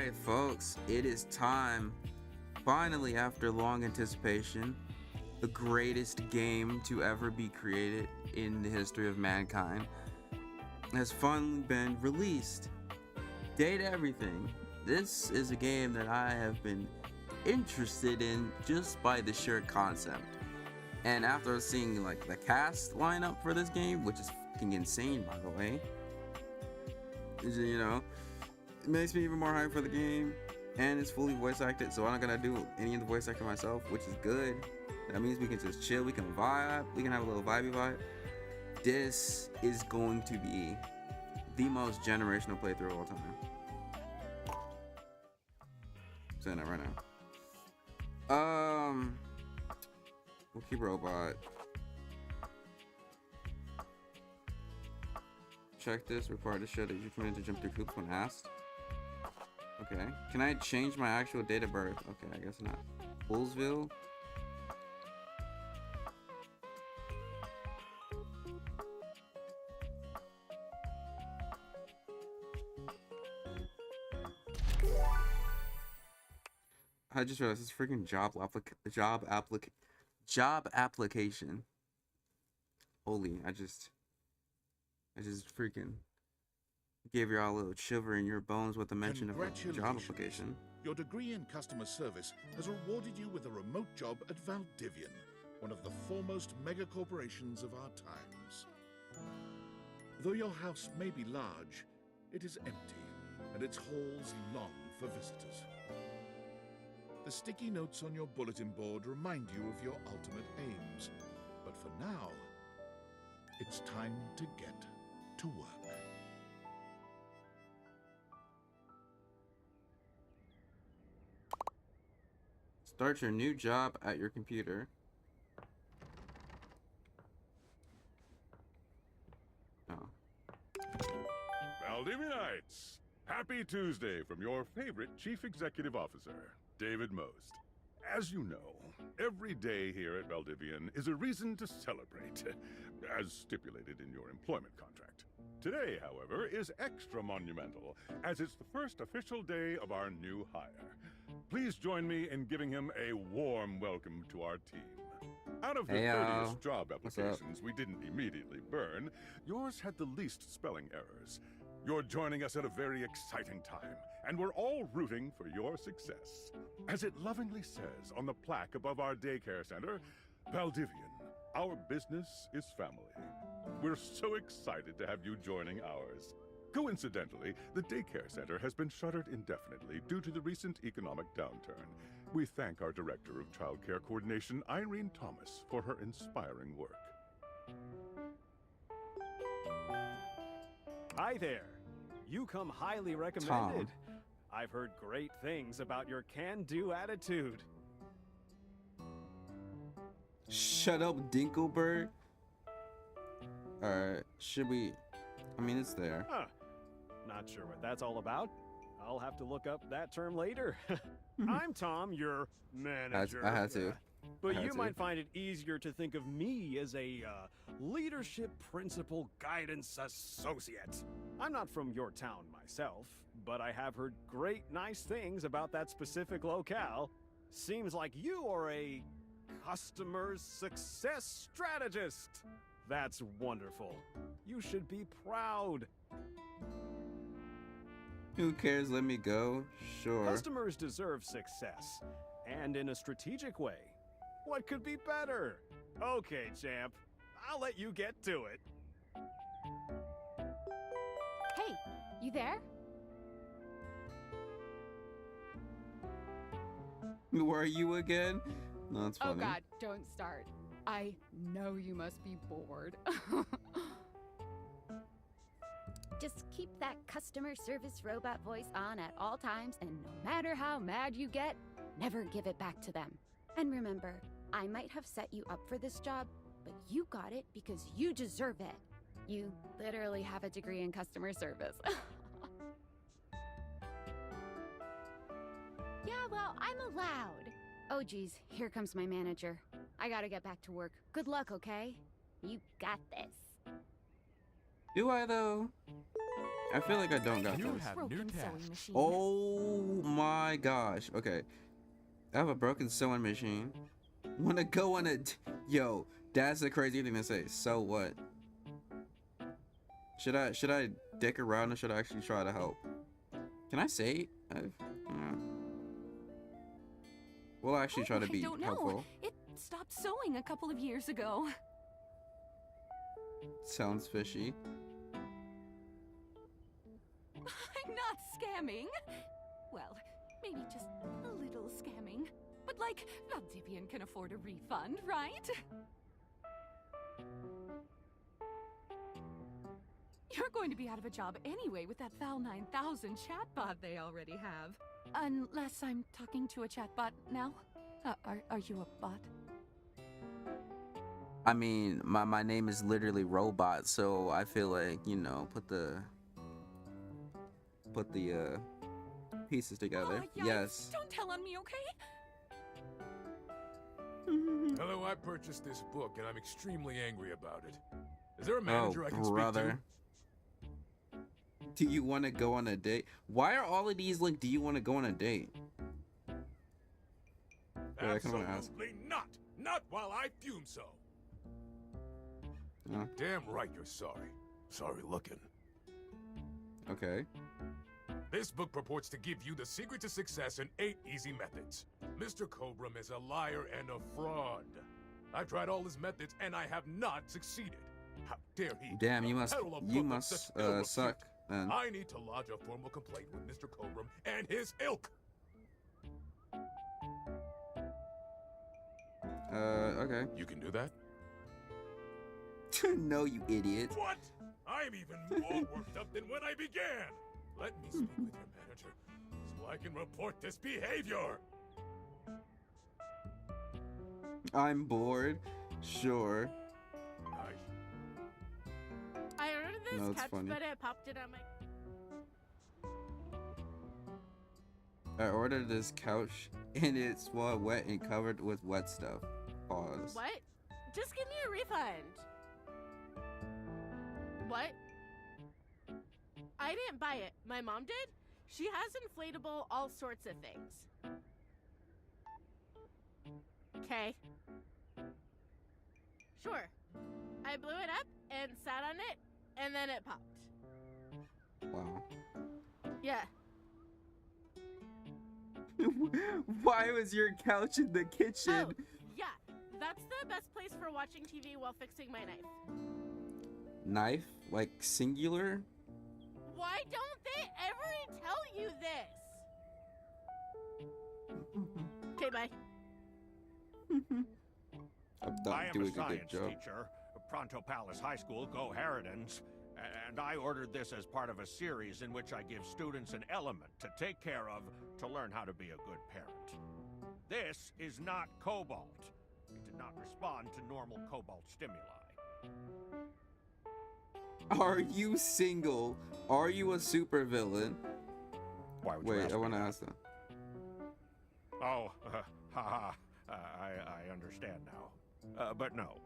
Alright, folks, it is time. Finally, after long anticipation, the greatest game to ever be created in the history of mankind has finally been released. Date everything. This is a game that I have been interested in just by the sheer concept. And after seeing like the cast lineup for this game, which is fucking insane by the way, you know, it makes me even more hyped for the game. And it's fully voice acted, so I'm not gonna do any of the voice acting myself, which is good. That means we can just chill, we can vibe, we can have a little vibey vibe. This is going to be the most generational playthrough of all time. I'm saying that right now. Wookiee robot. Check this, required to show that you're committed to jump through hoops when asked. Okay. Can I change my actual date of birth? Okay, I guess not. Bullsville. I just realized this freaking job application. Holy, I just freaking gave y'all a little shiver in your bones with the mention of a job application. Your degree in customer service has rewarded you with a remote job at Valdivian, one of the foremost mega corporations of our times. Though your house may be large, it is empty, and its halls long for visitors. The sticky notes on your bulletin board remind you of your ultimate aims, but for now, it's time to get to work. Start your new job at your computer. Oh. Valdivianites! Happy Tuesday from your favorite Chief Executive Officer, David Most. As you know, every day here at Valdivian is a reason to celebrate, as stipulated in your employment contract. Today, however, is extra monumental, as it's the first official day of our new hire. Please join me in giving him a warm welcome to our team. Out of the 30 job applications we didn't immediately burn, yours had the least spelling errors. You're joining us at a very exciting time, and we're all rooting for your success. As it lovingly says on the plaque above our daycare center, Valdivian, our business is family. We're so excited to have you joining ours. Coincidentally, the daycare center has been shuttered indefinitely due to the recent economic downturn. We thank our Director of Child Care Coordination, Irene Thomas, for her inspiring work. Hi there. You come highly recommended. I've heard great things about your can-do attitude. Shut up, Dinkelberg. Alright, should we... I mean, it's there. Huh. Not sure what that's all about. I'll have to look up that term later. I'm Tom, your manager. I had to. But you might find it easier to think of me as a leadership principal guidance associate. I'm not from your town myself, but I have heard great nice things about that specific locale. Seems like you are a customer success strategist. That's wonderful. You should be proud. Who cares? Let me go. Sure. Customers deserve success, and in a strategic way. What could be better? Okay, champ. I'll let you get to it. Hey, you there? Who are you again? No, that's funny. Oh god, don't start. I know you must be bored. Just keep that customer service robot voice on at all times, and no matter how mad you get, never give it back to them. And remember, I might have set you up for this job, but you got it because you deserve it. You literally have a degree in customer service. Yeah, well, I'm allowed. Oh geez, here comes my manager. I gotta get back to work. Good luck, okay? You got this. Do I though? I feel like I don't got You this. have new Broken tasks. sewing machine. Oh my gosh. Okay. I have a broken sewing machine. Wanna go on a yo, that's a crazy thing to say. So what? Should I dick around or should I actually try to help? Can I say we'll actually try to I be don't know. helpful. It stopped sewing a couple of years ago. Sounds fishy. I'm not scamming. Well, maybe just a little scamming. But like, Valdivian can afford a refund, right? You're going to be out of a job anyway with that Val 9000 chatbot they already have. Unless I'm talking to a chatbot now. Are you a bot? I mean, my name is literally Robot, so I feel like, you know, put the pieces together. Oh, yikes. Yes. Don't tell on me, okay? Hello, I purchased this book and I'm extremely angry about it. Is there a manager I can brother. Do you want to go on a date? Why are all of these like, do you want to go on a date? speak to? Wait, I kinda wanna ask. Absolutely not! Not while I fume so! No. Damn right you're sorry. Sorry looking. Okay. This book purports to give you the secret to success in 8 easy methods. Mr. Cobram is a liar and a fraud. I've tried all his methods and I have not succeeded. How dare he? Damn, you must peddle a you book of must such ill repute. suck then. I need to lodge a formal complaint with Mr. Cobram and his ilk. Okay. You can do that? No, you idiot. What? I'm even more worked up than when I began. Let me speak with your manager so I can report this behavior. I'm bored. Sure. Nice. I ordered this No, it's couch, funny. but it popped it on my. I ordered this couch and it's wet and covered with wet stuff. Pause. What? Just give me a refund. What? I didn't buy it. My mom did. She has inflatable all sorts of things. Okay. Sure. I blew it up and sat on it, and then it popped. Wow. Yeah. Why was your couch in the kitchen? Oh, yeah. That's the best place for watching TV while fixing my knife. Knife? Like singular? Why don't they ever tell you this? Okay, bye. I'm I not am doing a a good science job. teacher, Pronto Palace High School, Go Harridans, and I ordered this as part of a series in which I give students an element to take care of to learn how to be a good parent. This is not cobalt. It did not respond to normal cobalt stimuli. Are you single? Are you a supervillain? Why would you Wait, ask I me want to that? ask that. Oh, I understand now. But no.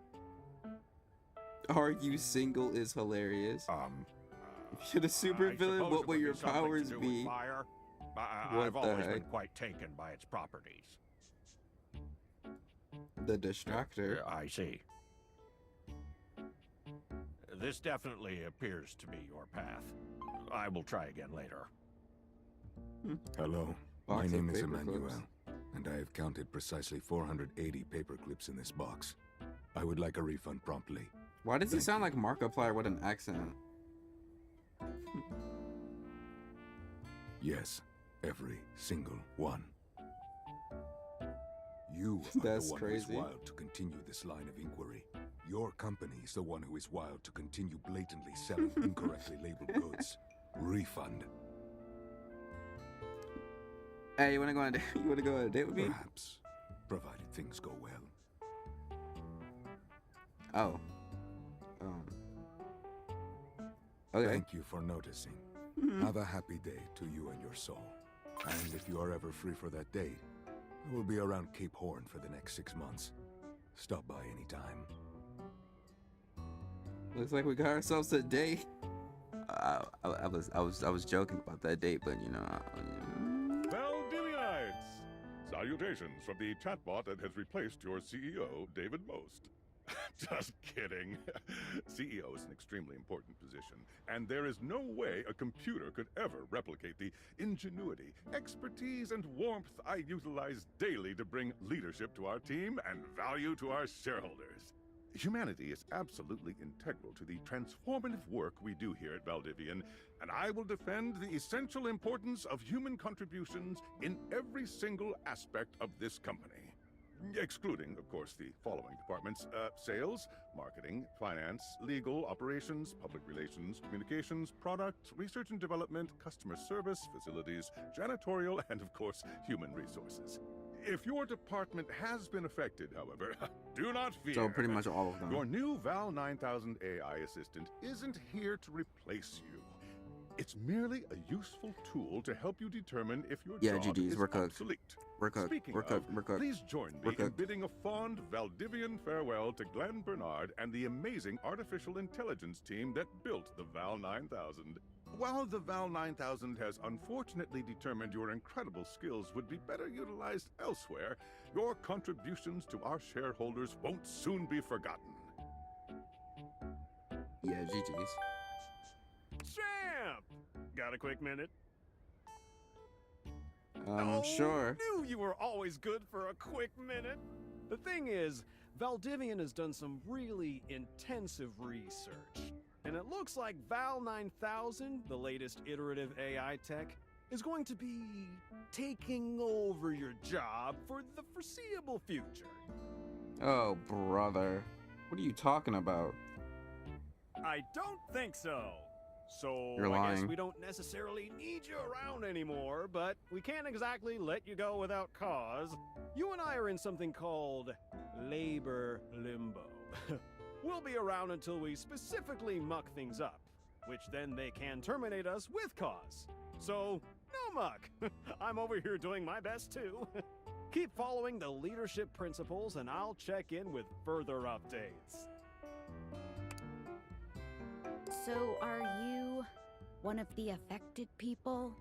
Are you single is hilarious. If you're a I supervillain, suppose what it will would your be something to powers do with be? Fire. What I've the always been heck? quite taken by its properties. The distractor. I see. This definitely appears to be your path. I will try again later. Hello, Box my of name is paper Emmanuel, clips. and I have counted precisely 480 paper clips in this box. I would like a refund promptly. Why does he Thank sound you. like Markiplier with an accent? Yes, every single one. You are That's the one crazy. who is wild to continue this line of inquiry. Your company is the one who is wild to continue blatantly selling incorrectly labeled goods. Refund. Hey, you wanna go on a date? You wanna go on a date with me? Perhaps, provided things go well. Oh. Okay. Thank you for noticing. Have a happy day to you and your soul. And if you are ever free for that date, I will be around Cape Horn for the next 6 months. Stop by anytime. Looks like we got ourselves a date. I was joking about that date, but you know. Valdivianites! Salutations from the chatbot that has replaced your CEO, David Most. Just kidding. CEO is an extremely important position, and there is no way a computer could ever replicate the ingenuity, expertise, and warmth I utilize daily to bring leadership to our team and value to our shareholders. Humanity is absolutely integral to the transformative work we do here at Valdivian, and I will defend the essential importance of human contributions in every single aspect of this company. Excluding, of course, the following departments: sales, marketing, finance, legal, operations, public relations, communications, product, research and development, customer service, facilities, janitorial, and of course, human resources. If your department has been affected, however, do not fear. So pretty much all of them. Your new Val 9000 AI assistant isn't here to replace you. It's merely a useful tool to help you determine if your job GGs, is we're cooked. obsolete. We're cooked. Speaking We're of, cooked. We're cooked. please join We're me in cooked. bidding a fond Valdivian farewell to Glenn Bernard and the amazing artificial intelligence team that built the Val 9000. While the Val 9000 has unfortunately determined your incredible skills would be better utilized elsewhere, your contributions to our shareholders won't soon be forgotten. Yeah, GG's. Champ! Got a quick minute? Sure. Knew you were always good for a quick minute. The thing is, Valdivian has done some really intensive research. And it looks like Val 9000, the latest iterative AI tech, is going to be taking over your job for the foreseeable future. Oh, brother. What are you talking about? I don't think so. So You're I guess lying. we don't necessarily need you around anymore, but we can't exactly let you go without cause. You and I are in something called labor limbo. We'll be around until we specifically muck things up, which then they can terminate us with cause. So, no muck. I'm over here doing my best too. Keep following the leadership principles and I'll check in with further updates. So, are you one of the affected people?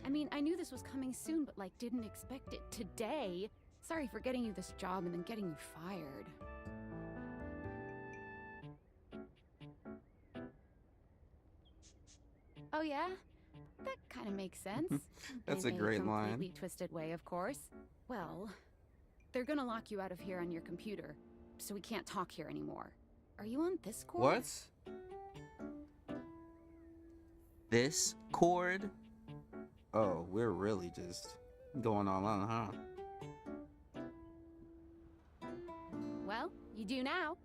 I mean, I knew this was coming soon, but didn't expect it today. Sorry for getting you this job and then getting you fired. Oh yeah? That kind of makes sense. That's a In great line. completely twisted way, of course. Well, they're gonna lock you out of here on your computer, so we can't talk here anymore. Are you on this cord? What? This cord? Oh, we're really just going all on, huh? Well, you do now.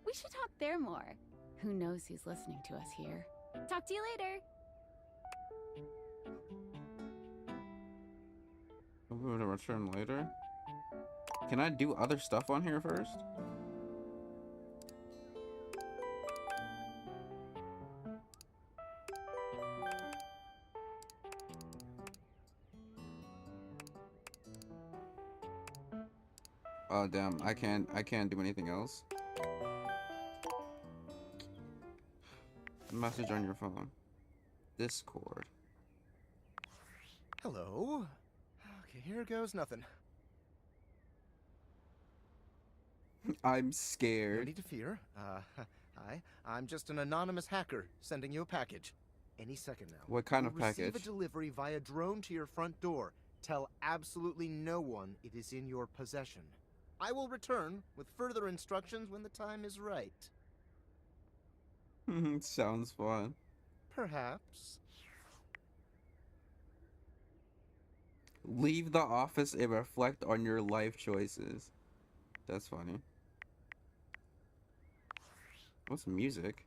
We should talk there more. Who knows who's listening to us here? Talk to you later. We're gonna return later. Can I do other stuff on here first? Oh damn, I can't do anything else. Message on your phone. Discord. Hello. Okay, here goes nothing. I'm No scared. need to fear. Hi. I'm just an anonymous hacker sending you a package. Any second now. What kind of You'll receive package? a delivery via drone to your front door. Tell absolutely no one it is in your possession. I will return with further instructions when the time is right. Sounds fun. Perhaps. Leave the office and reflect on your life choices. That's funny. What's music?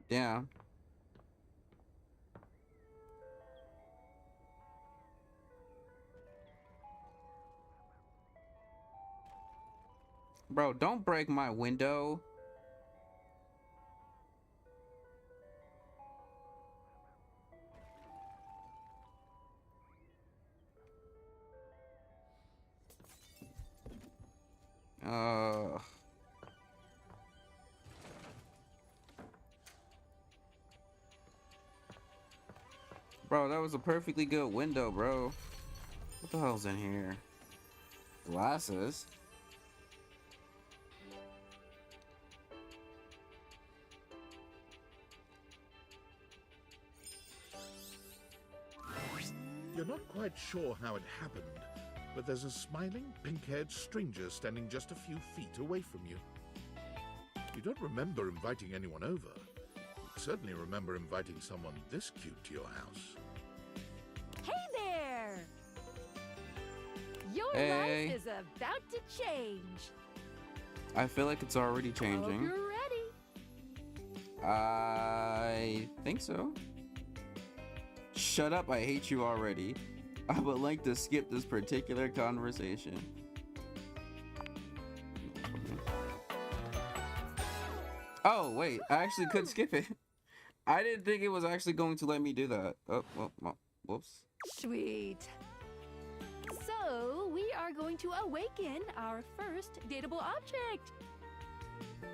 Yeah. Bro, don't break my window. Bro, that was a perfectly good window, bro. What the hell's in here? Glasses? You're not quite sure how it happened, but there's a smiling, pink-haired stranger standing just a few feet away from you. You don't remember inviting anyone over. You certainly remember inviting someone this cute to your house. Hey there! Your Hey. life is about to change. I feel like it's already Hope changing. you're ready. I think so. Shut up, I hate you already. I would like to skip this particular conversation. Oh, wait, I actually could skip it. I didn't think it was actually going to let me do that. Oh, whoops. Sweet. So, we are going to awaken our first dateable object.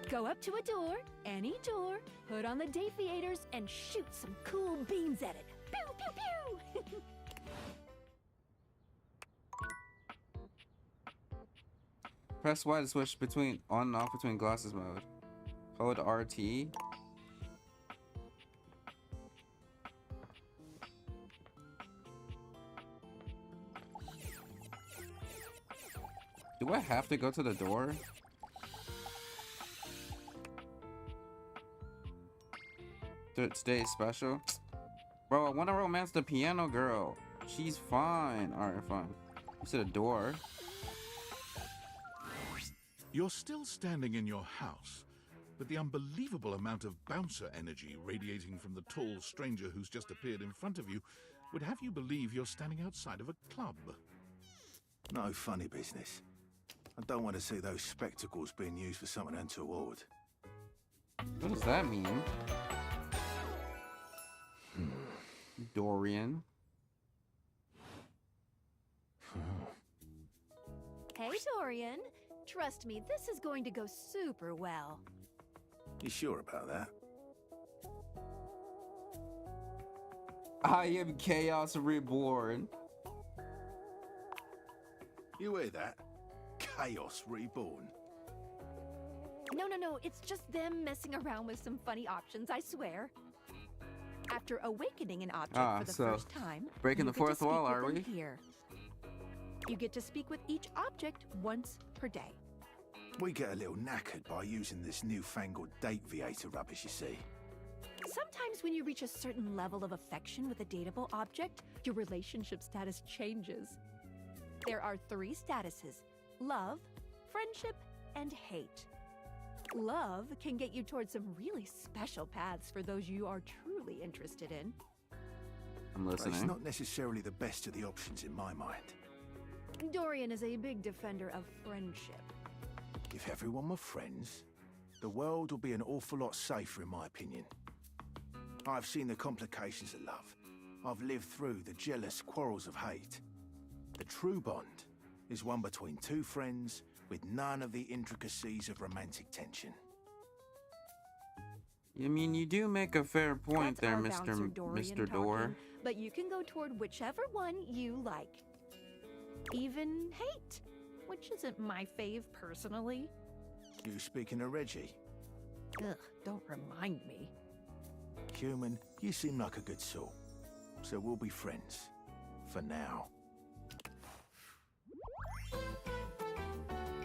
Go up to a door, any door, put on the Dafiators, and shoot some cool beams at it. Pew, pew, pew! Press Y to switch between on and off between glasses mode. Hold RT. Do I have to go to the door? Today's special? Bro, I want to romance the piano girl. She's fine. Alright, fine. You said a door. You're still standing in your house, but the unbelievable amount of bouncer energy radiating from the tall stranger who's just appeared in front of you would have you believe you're standing outside of a club. No funny business. I don't want to see those spectacles being used for something untoward. What does that mean? Dorian. Hey, Dorian. Trust me, this is going to go super well. You sure about that? I am Chaos Reborn. You hear that? Chaos Reborn. No, it's just them messing around with some funny options, I swear. After awakening an object for the first time, breaking you the get to fourth speak wall, with are them we? Here. You get to speak with each object once per day. We get a little knackered by using this newfangled Dafiator rubbish, you see. Sometimes when you reach a certain level of affection with a dateable object, your relationship status changes. There are 3 statuses: love, friendship, and hate. Love can get you towards some really special paths for those you are truly interested in. I'm But it's listening. not necessarily the best of the options in my mind. Dorian is a big defender of friendship. If everyone were friends, the world would be an awful lot safer, in my opinion. I've seen the complications of love. I've lived through the jealous quarrels of hate. The true bond is one between 2 friends with none of the intricacies of romantic tension. I mean, you do make a fair point That's there, our Mr. bouncer Dorian Mr. Door. talking, but you can go toward whichever one you like. Even hate, which isn't my fave personally. You speaking of Reggie? Ugh, don't remind me. Human, you seem like a good sort. So we'll be friends. For now.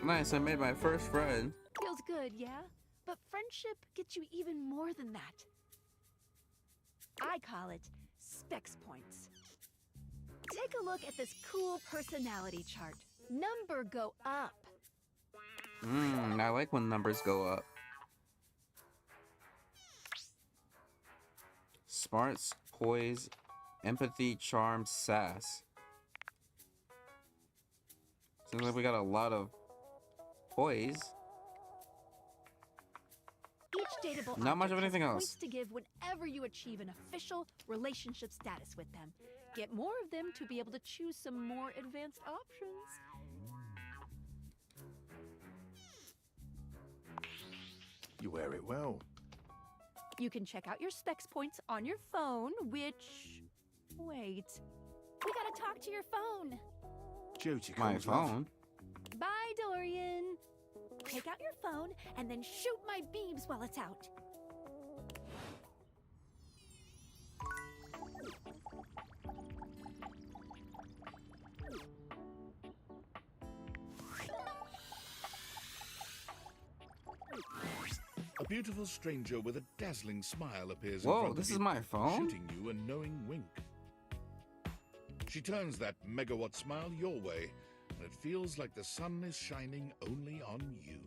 Nice, I made my first friend. Feels good, yeah? But friendship gets you even more than that. I call it specs points. Take a look at this cool personality chart. Number go up. I like when numbers go up. Smarts, poise, empathy, charm, sass. Seems like we got a lot of poise. Each dateable Not much of object anything has else. points to give whenever you achieve an official relationship status with them. Get more of them to be able to choose some more advanced options. You wear it well. You can check out your specs points on your phone, which... Wait. We gotta talk to your phone. Duty My calls, love. phone. Bye, Dorian. Take out your phone and then shoot my beebs while it's out. A beautiful stranger with a dazzling smile appears in Whoa, front this of is you, my phone? shooting you a knowing wink. She turns that megawatt smile your way, and it feels like the sun is shining only on you.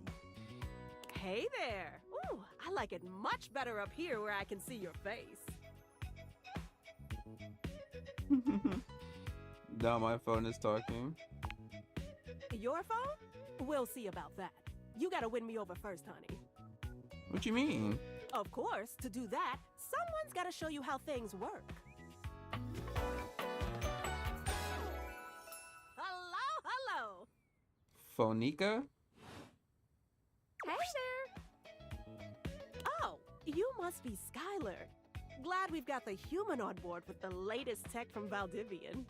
Hey there! Ooh, I like it much better up here where I can see your face. Now my phone is talking. Your phone? We'll see about that. You gotta win me over first, honey. What you mean? Of course, to do that, someone's gotta show you how things work. Hello, hello! Phonica? Hey there! Oh, you must be Skylar. Glad we've got the human on board with the latest tech from Valdivian.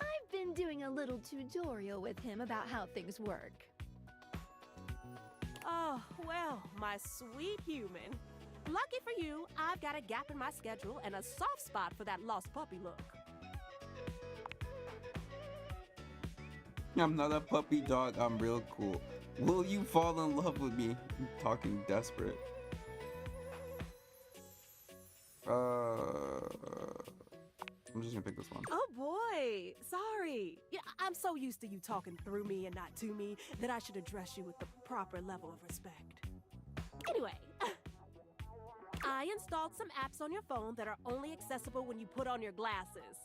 I've been doing a little tutorial with him about how things work. Oh, well, my sweet human. Lucky for you, I've got a gap in my schedule and a soft spot for that lost puppy look. I'm not a puppy dog, I'm real cool. Will you fall in love with me? I'm talking desperate. I'm just gonna pick this one. Oh boy, sorry. Yeah, I'm so used to you talking through me and not to me that I should address you with the proper level of respect. Anyway, I installed some apps on your phone that are only accessible when you put on your glasses.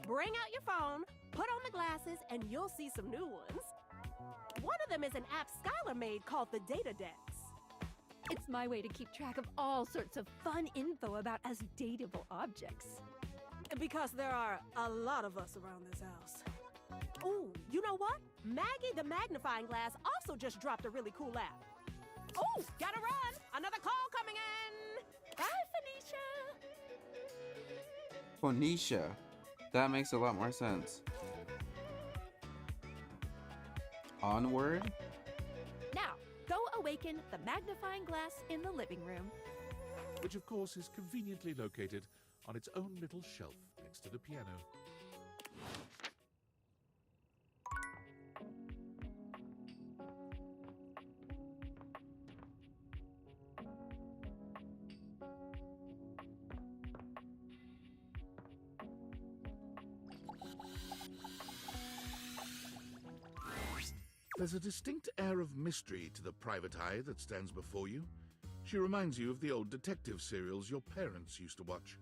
Bring out your phone, put on the glasses, and you'll see some new ones. One of them is an app Skylar made called the Data Dex. It's my way to keep track of all sorts of fun info about us dateable objects. Because there are a lot of us around this house. Ooh, you know what? Maggie the magnifying glass also just dropped a really cool app. Ooh, gotta run! Another call coming in! Bye, Phoenicia! Phoenicia. That makes a lot more sense. Onward? Now, go awaken the magnifying glass in the living room. Which of course is conveniently located on its own little shelf next to the piano. There's a distinct air of mystery to the private eye that stands before you. She reminds you of the old detective serials your parents used to watch.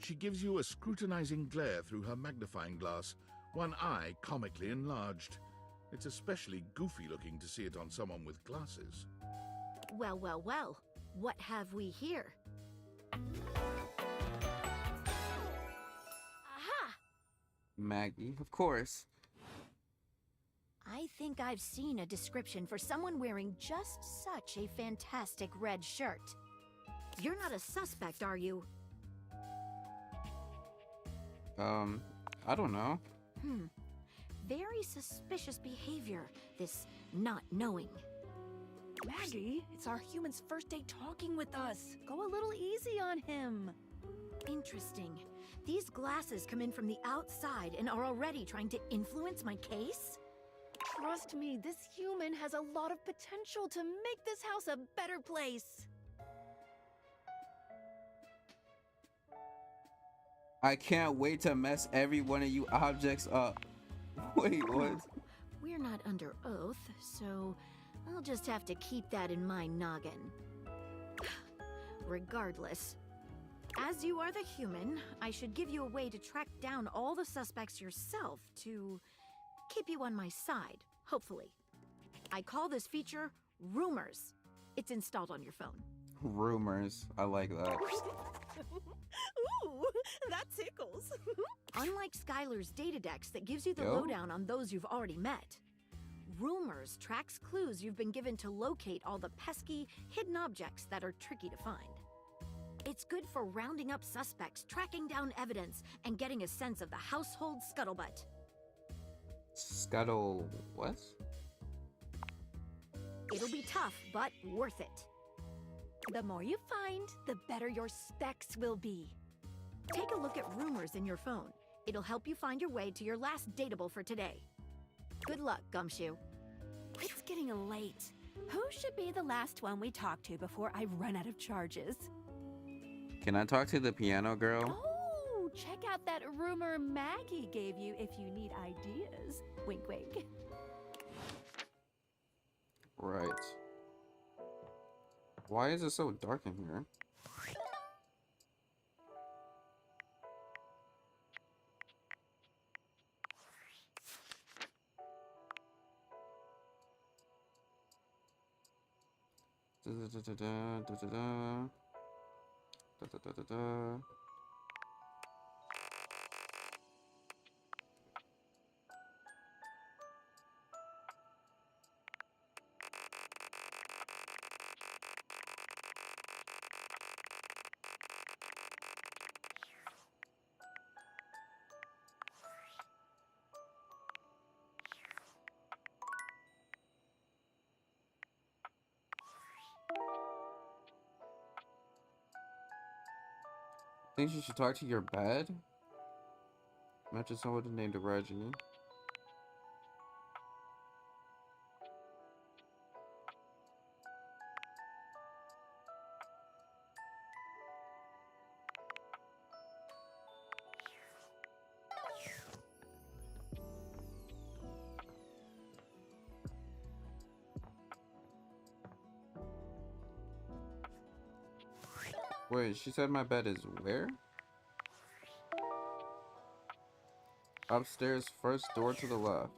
She gives you a scrutinizing glare through her magnifying glass, one eye comically enlarged. It's especially goofy looking to see it on someone with glasses. Well, well, well. What have we here? Aha! Maggie, of course. I think I've seen a description for someone wearing just such a fantastic red shirt. You're not a suspect, are you? I don't know. Very suspicious behavior, this not knowing. Maggie, it's our human's first day talking with us. Go a little easy on him. Interesting. These glasses come in from the outside and are already trying to influence my case? Trust me, this human has a lot of potential to make this house a better place. I can't wait to mess every one of you objects up. Wait, what? We're not under oath, so I'll just have to keep that in my noggin. Regardless, As you are the human, I should give you a way to track down all the suspects yourself to keep you on my side, hopefully. I call this feature Rumors. It's installed on your phone. Rumors. I like that. Ooh, that tickles. Unlike Skylar's Datadex that gives you the Yo. lowdown on those you've already met, Rumors tracks clues you've been given to locate all the pesky, hidden objects that are tricky to find. It's good for rounding up suspects, tracking down evidence, and getting a sense of the household scuttlebutt. Scuttle what? It'll be tough, but worth it. The more you find, the better your specs will be. Take a look at Rumors in your phone. It'll help you find your way to your last dateable for today. Good luck, Gumshoe. It's getting late. Who should be the last one we talk to before I run out of charges? Can I talk to the piano girl? Oh, check out that rumor Maggie gave you if you need ideas. Wink, wink. Right. Why is it so dark in here? Da da da da da da da da da da da da. Think you should talk to your bed? Matches someone named Reggie. Wait, she said my bed is where? Upstairs, first door to the left.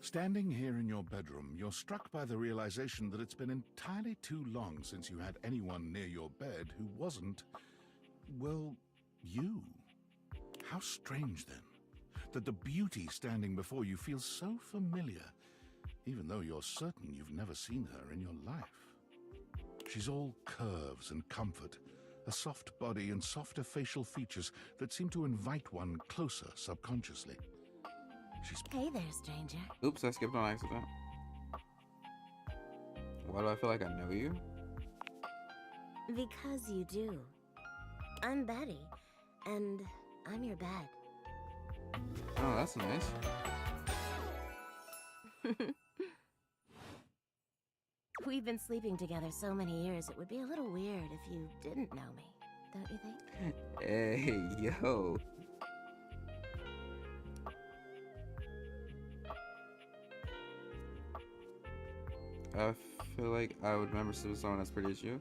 Standing here in your bedroom, you're struck by the realization that it's been entirely too long since you had anyone near your bed who wasn't, well, you. How strange, then, that the beauty standing before you feels so familiar, even though you're certain you've never seen her in your life. She's all curves and comfort, a soft body and softer facial features that seem to invite one closer subconsciously. She's... Hey there, stranger. Oops, I skipped on accident. Why do I feel like I know you? Because you do. I'm Betty, and I'm your bed. Oh, that's nice. We've been sleeping together so many years, it would be a little weird if you didn't know me, don't you think? Hey, yo. I feel like I would remember someone as pretty as you.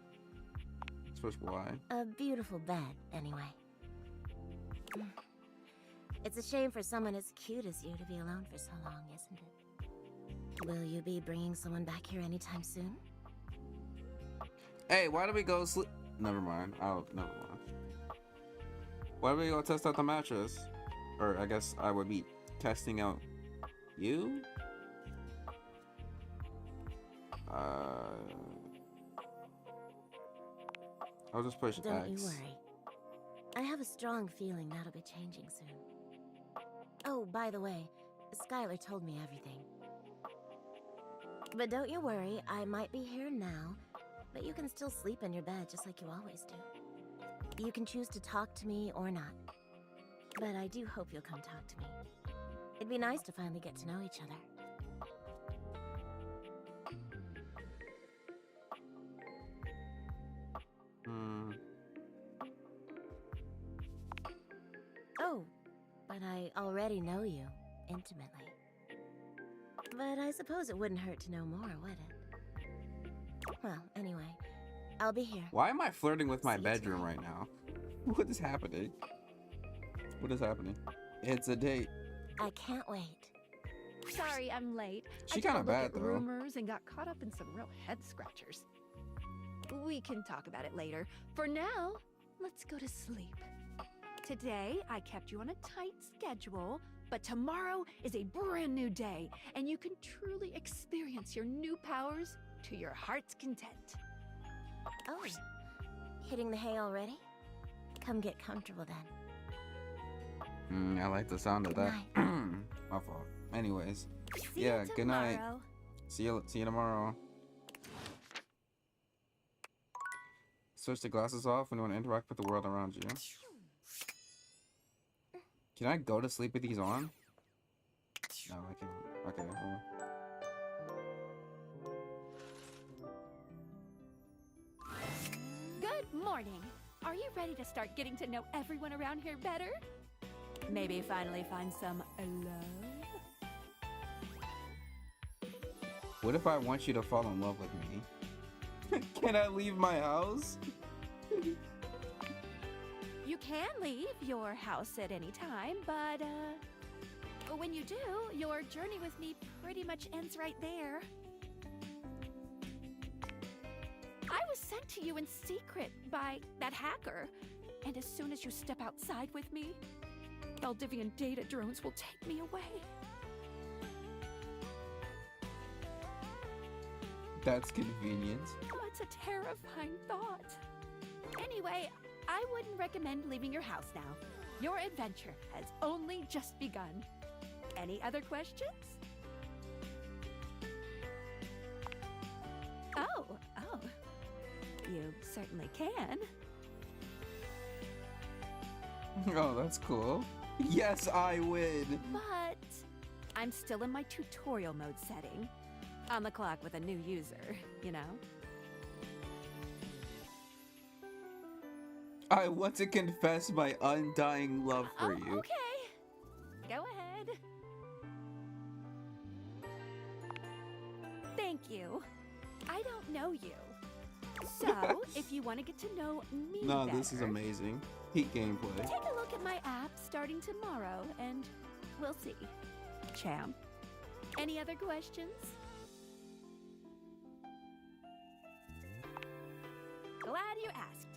Suppose why? A beautiful bed, anyway. It's a shame for someone as cute as you to be alone for so long, isn't it? Will you be bringing someone back here anytime soon? Hey, why don't we go sleep? Never mind. Oh, never mind. Why don't we go test out the mattress? Or I guess I would be testing out you? I'll just push Don't X. you worry. I have a strong feeling that'll be changing soon. Oh, by the way, Skylar told me everything. But don't you worry, I might be here now, but you can still sleep in your bed just like you always do. You can choose to talk to me or not. But I do hope you'll come talk to me. It'd be nice to finally get to know each other. Oh, but I already know you, intimately. But I suppose it wouldn't hurt to know more, would it? Well, anyway, I'll be here. Why am I flirting with my See you bedroom tonight. right now? What is happening? What is happening? It's a date. I can't wait. Sorry, I'm late. She I took kinda a look bad, at though. rumors and got caught up in some real head scratchers. We can talk about it later. For now, let's go to sleep. Today, I kept you on a tight schedule, but tomorrow is a brand new day, and you can truly experience your new powers to your heart's content. Oh, hitting the hay already? Come get comfortable then. I like the sound of that. My fault. Anyways, yeah. Good night. See you tomorrow. Switch the glasses off when you want to interact with the world around you. Can I go to sleep with these on? No, I can't. Okay. Well. Good morning. Are you ready to start getting to know everyone around here better? Maybe finally find some love? What if I want you to fall in love with me? Can I leave my house? You can leave your house at any time, but when you do, your journey with me pretty much ends right there. I was sent to you in secret by that hacker, and as soon as you step outside with me, Valdivian data drones will take me away. That's convenient. Oh, it's a terrifying thought. Anyway, I wouldn't recommend leaving your house now. Your adventure has only just begun. Any other questions? Oh. You certainly can. Oh, that's cool. Yes, I win. But I'm still in my tutorial mode setting. On the clock with a new user, you know? I want to confess my undying love for you. Okay. Go ahead. Thank you. I don't know you. So, if you want to get to know me No, better, this is amazing. Peak gameplay. take a look at my app starting tomorrow, and we'll see. Champ. Any other questions? Glad you asked.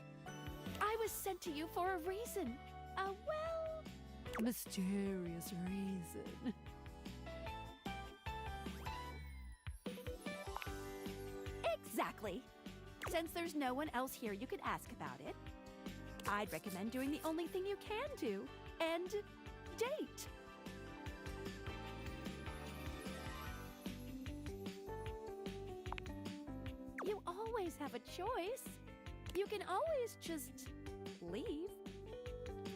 I was sent to you for a reason. A well, mysterious reason. Exactly. Since there's no one else here you could ask about it, I'd recommend doing the only thing you can do, and date. You always have a choice. You can always just leave.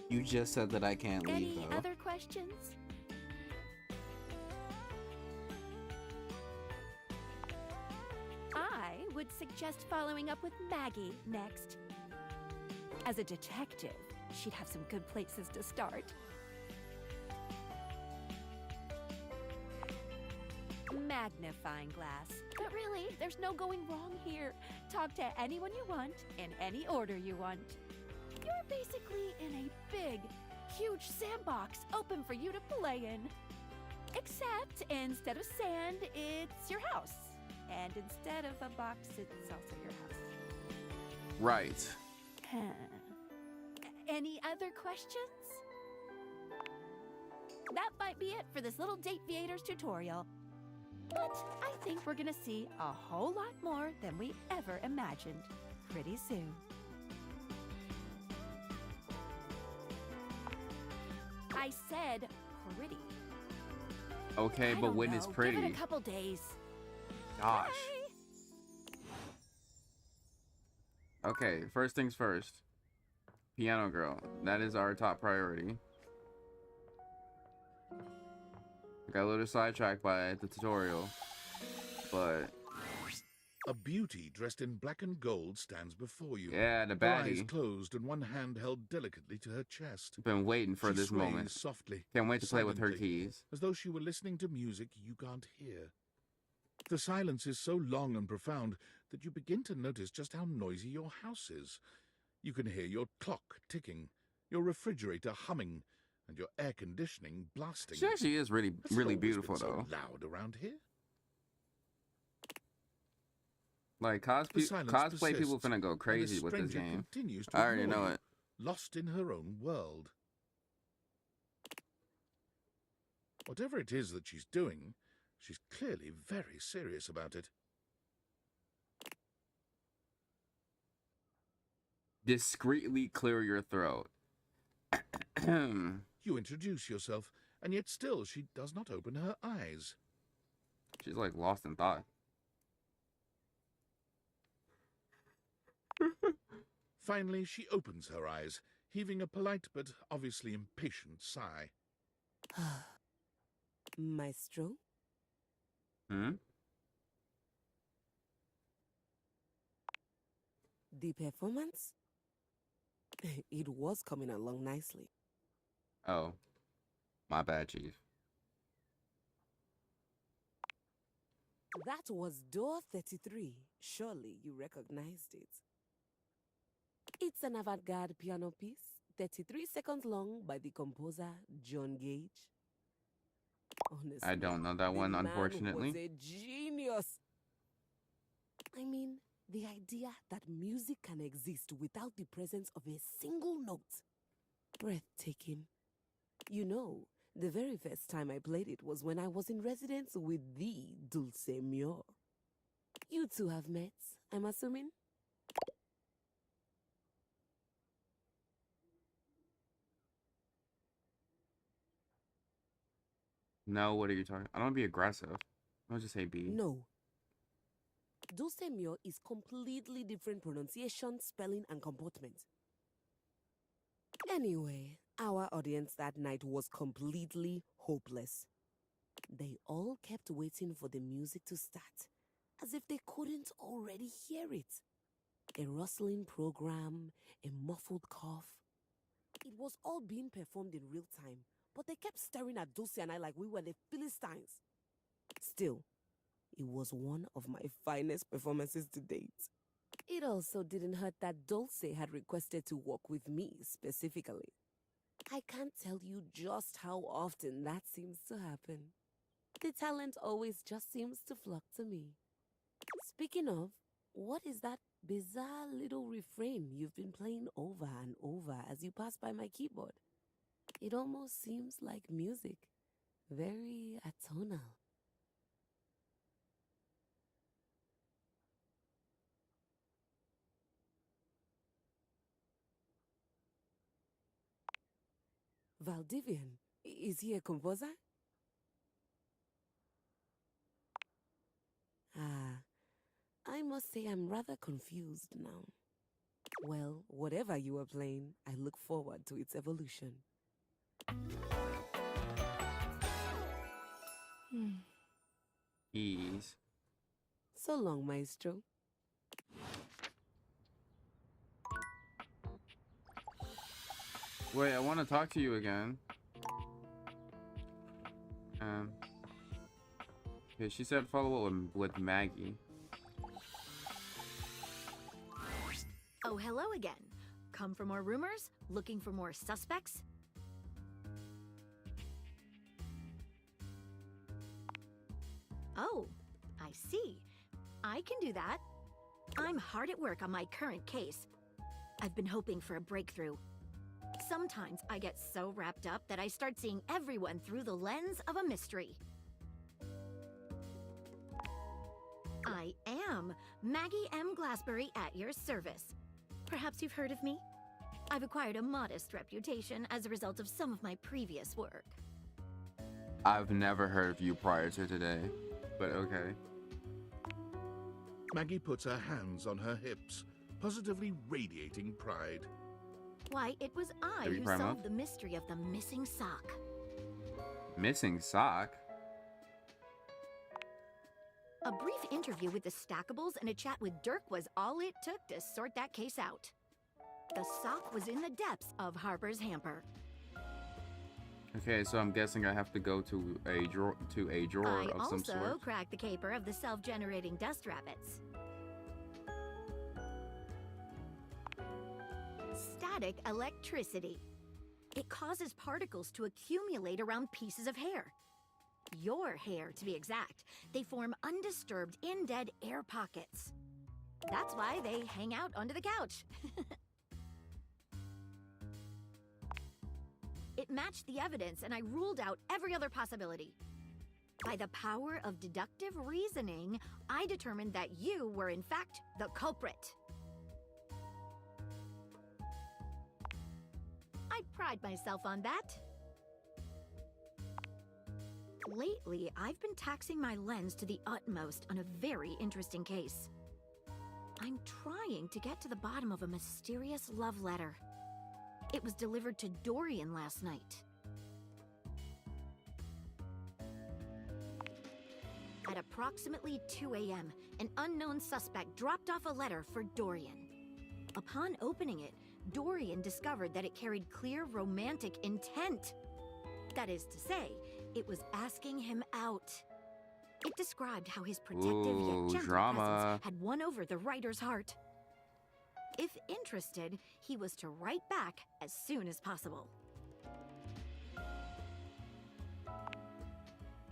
You just said that I can't leave, Any though. other questions? I would suggest following up with Maggie next. As a detective, she'd have some good places to start. Magnifying glass. But really, there's no going wrong here. Talk to anyone you want, in any order you want. You're basically in a big, huge sandbox open for you to play in. Except instead of sand, it's your house. And instead of a box, it's also your house. Right. Any other questions? That might be it for this little Date Viators tutorial. But I think we're gonna see a whole lot more than we ever imagined pretty soon. I said pretty. Okay, I but don't when know. is pretty? Give it a couple days. Gosh. Okay, first things first. Piano girl. That is our top priority. I got a little sidetracked by the tutorial, but A beauty dressed in black and gold stands before you. Yeah, the Her eyes baddie. closed and one hand held delicately to her chest. Been waiting for She this sways moment. softly, Can't wait to play with her silently, keys. as though she were listening to music you can't hear. The silence is so long and profound that you begin to notice just how noisy your house is. You can hear your clock ticking, your refrigerator humming, and your air conditioning blasting. She actually is really, Has it really always beautiful, been so though. loud around here? Like, The silence cosplay people persists, finna go and the crazy with this stranger game. continues to I already ignore know you, it. lost in her own world. Whatever it is that she's doing, she's clearly very serious about it. Discreetly clear your throat. You introduce yourself, and yet still she does not open her eyes. She's like lost in thought. Finally, she opens her eyes, heaving a polite but obviously impatient sigh. Maestro? Hmm? The performance? It was coming along nicely. Oh. My bad, Chief. That was door 33. Surely you recognized it. It's an avant-garde piano piece, 33 seconds long, by the composer John Gage. Honestly, I don't know that the one, man unfortunately. was a genius. I mean, the idea that music can exist without the presence of a single note. Breathtaking. You know, the very first time I played it was when I was in residence with the Dulce Mior. You two have met, I'm assuming? No, what are you talking? I don't want to be aggressive. I'll just say B. No. Dulce Mior is completely different pronunciation, spelling, and comportment. Anyway, our audience that night was completely hopeless. They all kept waiting for the music to start, as if they couldn't already hear it. A rustling program, a muffled cough. It was all being performed in real time, but they kept staring at Dulce and I like we were the Philistines. Still, it was one of my finest performances to date. It also didn't hurt that Dulce had requested to work with me specifically. I can't tell you just how often that seems to happen. The talent always just seems to flock to me. Speaking of, what is that bizarre little refrain you've been playing over and over as you pass by my keyboard? It almost seems like music. Very atonal. Valdivian, is he a composer? Ah, I must say I'm rather confused now. Well, whatever you are playing, I look forward to its evolution. Ease. So long, Maestro. Wait, I want to talk to you again. Okay, she said follow up with Maggie. Oh, hello again. Come for more rumors? Looking for more suspects? Oh, I see. I can do that. I'm hard at work on my current case. I've been hoping for a breakthrough. Sometimes I get so wrapped up that I start seeing everyone through the lens of a mystery. I am Maggie M. Glassbury at your service. Perhaps you've heard of me? I've acquired a modest reputation as a result of some of my previous work. I've never heard of you prior to today, but okay. Maggie puts her hands on her hips, positively radiating pride. Why, it was I who solved the mystery of the missing sock. Missing sock? A brief interview with the Stackables and a chat with Dirk was all it took to sort that case out. The sock was in the depths of Harper's hamper. Okay, so I'm guessing I have to go to a drawer of some I sort. also cracked the caper of the self-generating dust rabbits. Static electricity. It causes particles to accumulate around pieces of hair. Your hair, to be exact. They form undisturbed, in-dead air pockets. That's why they hang out under the couch. It matched the evidence, and I ruled out every other possibility. By the power of deductive reasoning, I determined that you were, in fact, the culprit. I pride myself on that. Lately, I've been taxing my lens to the utmost on a very interesting case. I'm trying to get to the bottom of a mysterious love letter. It was delivered to Dorian last night. At approximately 2 a.m., an unknown suspect dropped off a letter for Dorian. Upon opening it, Dorian discovered that it carried clear romantic intent. That is to say, it was asking him out. It described how his protective yet gentle presence had won over the writer's heart. If interested, he was to write back as soon as possible.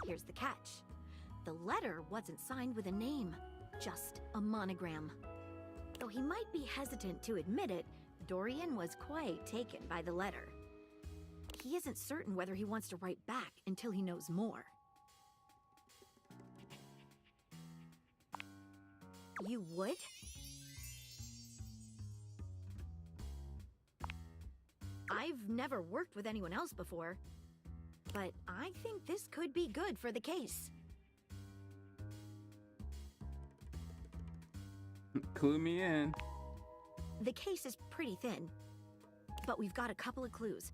Here's the catch. The letter wasn't signed with a name, just a monogram. Though he might be hesitant to admit it, Dorian was quite taken by the letter. He isn't certain whether he wants to write back until he knows more. You would? I've never worked with anyone else before, but I think this could be good for the case. Clue me in. The case is pretty thin, but we've got a couple of clues.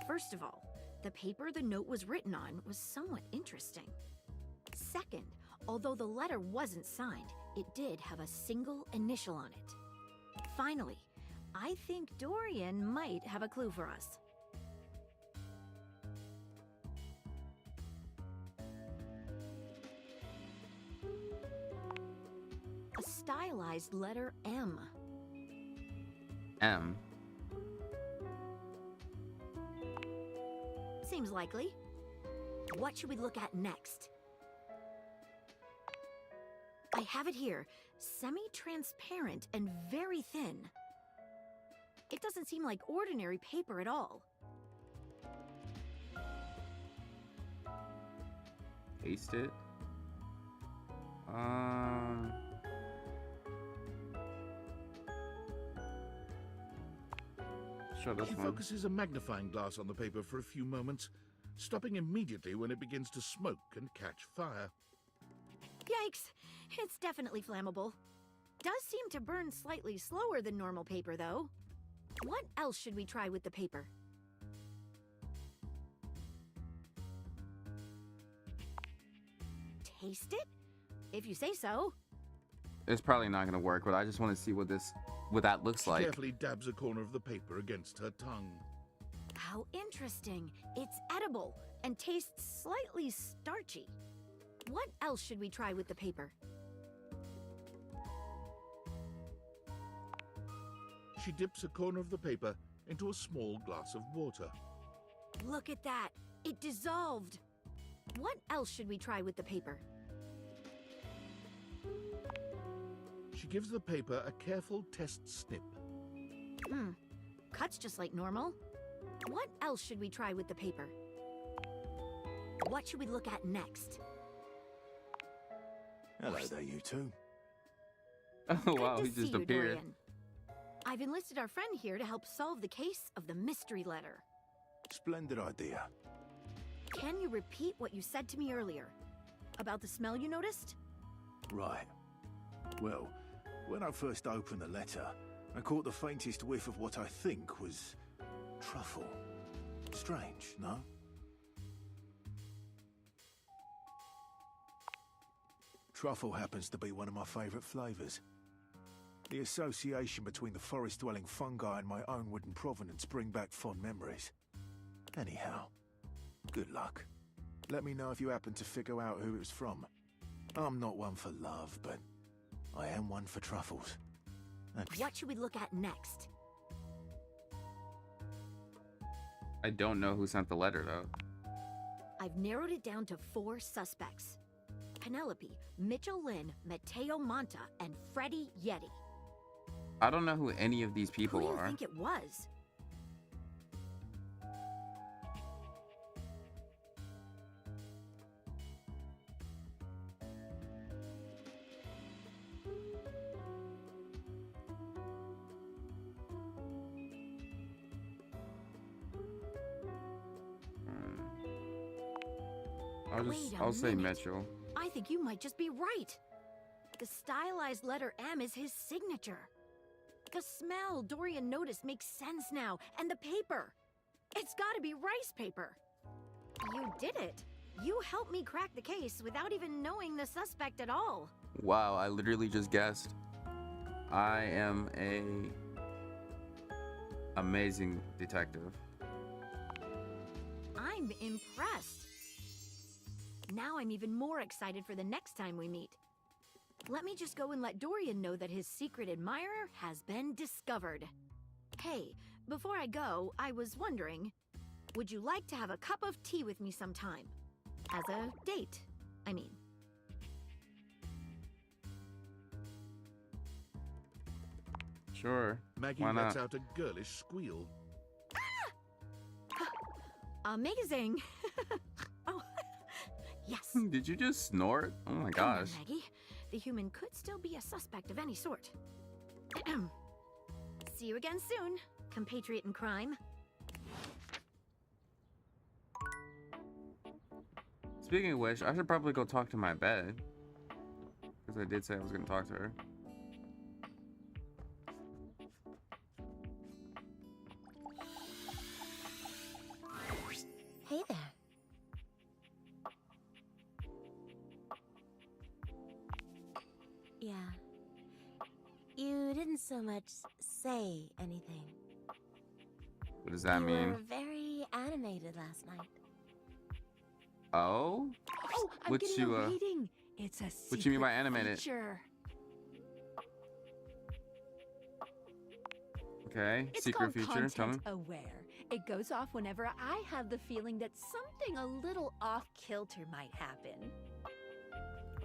First of all, the paper the note was written on was somewhat interesting. Second, although the letter wasn't signed, it did have a single initial on it. Finally, I think Dorian might have a clue for us. A stylized letter M. M. Seems likely. What should we look at next? I have it here. Semi-transparent and very thin. It doesn't seem like ordinary paper at all. Paste it. Sure, this She one. focuses a magnifying glass on the paper for a few moments, stopping immediately when it begins to smoke and catch fire. Yikes! It's definitely flammable. Does seem to burn slightly slower than normal paper, though. What else should we try with the paper? Taste it? If you say so. It's probably not gonna work, but I just want to see what that looks She like. carefully dabs a corner of the paper against her tongue. How interesting. It's edible and tastes slightly starchy. What else should we try with the paper? She dips a corner of the paper into a small glass of water. Look at that. It dissolved. What else should we try with the paper? She gives the paper a careful test snip. Cuts just like normal. What else should we try with the paper? What should we look at next? Hello there, you two. Oh wow, Good he to just see you, appeared. Dorian. I've enlisted our friend here to help solve the case of the mystery letter. Splendid idea. Can you repeat what you said to me earlier? About the smell you noticed? Right. Well, when I first opened the letter, I caught the faintest whiff of what I think was truffle. Strange, no? Truffle happens to be one of my favourite flavours. The association between the forest-dwelling fungi and my own wooden provenance bring back fond memories. Anyhow, good luck. Let me know if you happen to figure out who it was from. I'm not one for love, but I am one for truffles. And What should we look at next? I don't know who sent the letter, though. I've narrowed it down to 4 suspects. Penelope, Mitchell Lynn, Mateo Monta, and Freddie Yeti. I don't know who any of these people Who do you are. think it was? I'll say Mitchell. I think you might just be right. The stylized letter M is his signature. The smell Dorian noticed makes sense now, and the paper. It's gotta be rice paper. You did it. You helped me crack the case without even knowing the suspect at all. Wow, I literally just guessed. I am a amazing detective. I'm impressed. Now I'm even more excited for the next time we meet. Let me just go and let Dorian know that his secret admirer has been discovered. Hey, before I go, I was wondering, would you like to have a cup of tea with me sometime? As a date, I mean. Sure. Maggie Why lets not? out a girlish squeal. Amazing! Oh, yes. Did you just snort? Oh my Come on, gosh. Maggie. The human could still be a suspect of any sort. See you again soon, compatriot in crime. Speaking of which, I should probably go talk to my bed. Because I did say I was going to talk to her. Hey there. Yeah. You didn't so much say anything. What does that You mean? were very animated last night. Oh? Oh, I'm What getting you, a reading. It's a what you mean by secret animated? feature. Okay, It's secret called feature, tell me. content aware. It goes off whenever I have the feeling that something a little off kilter might happen.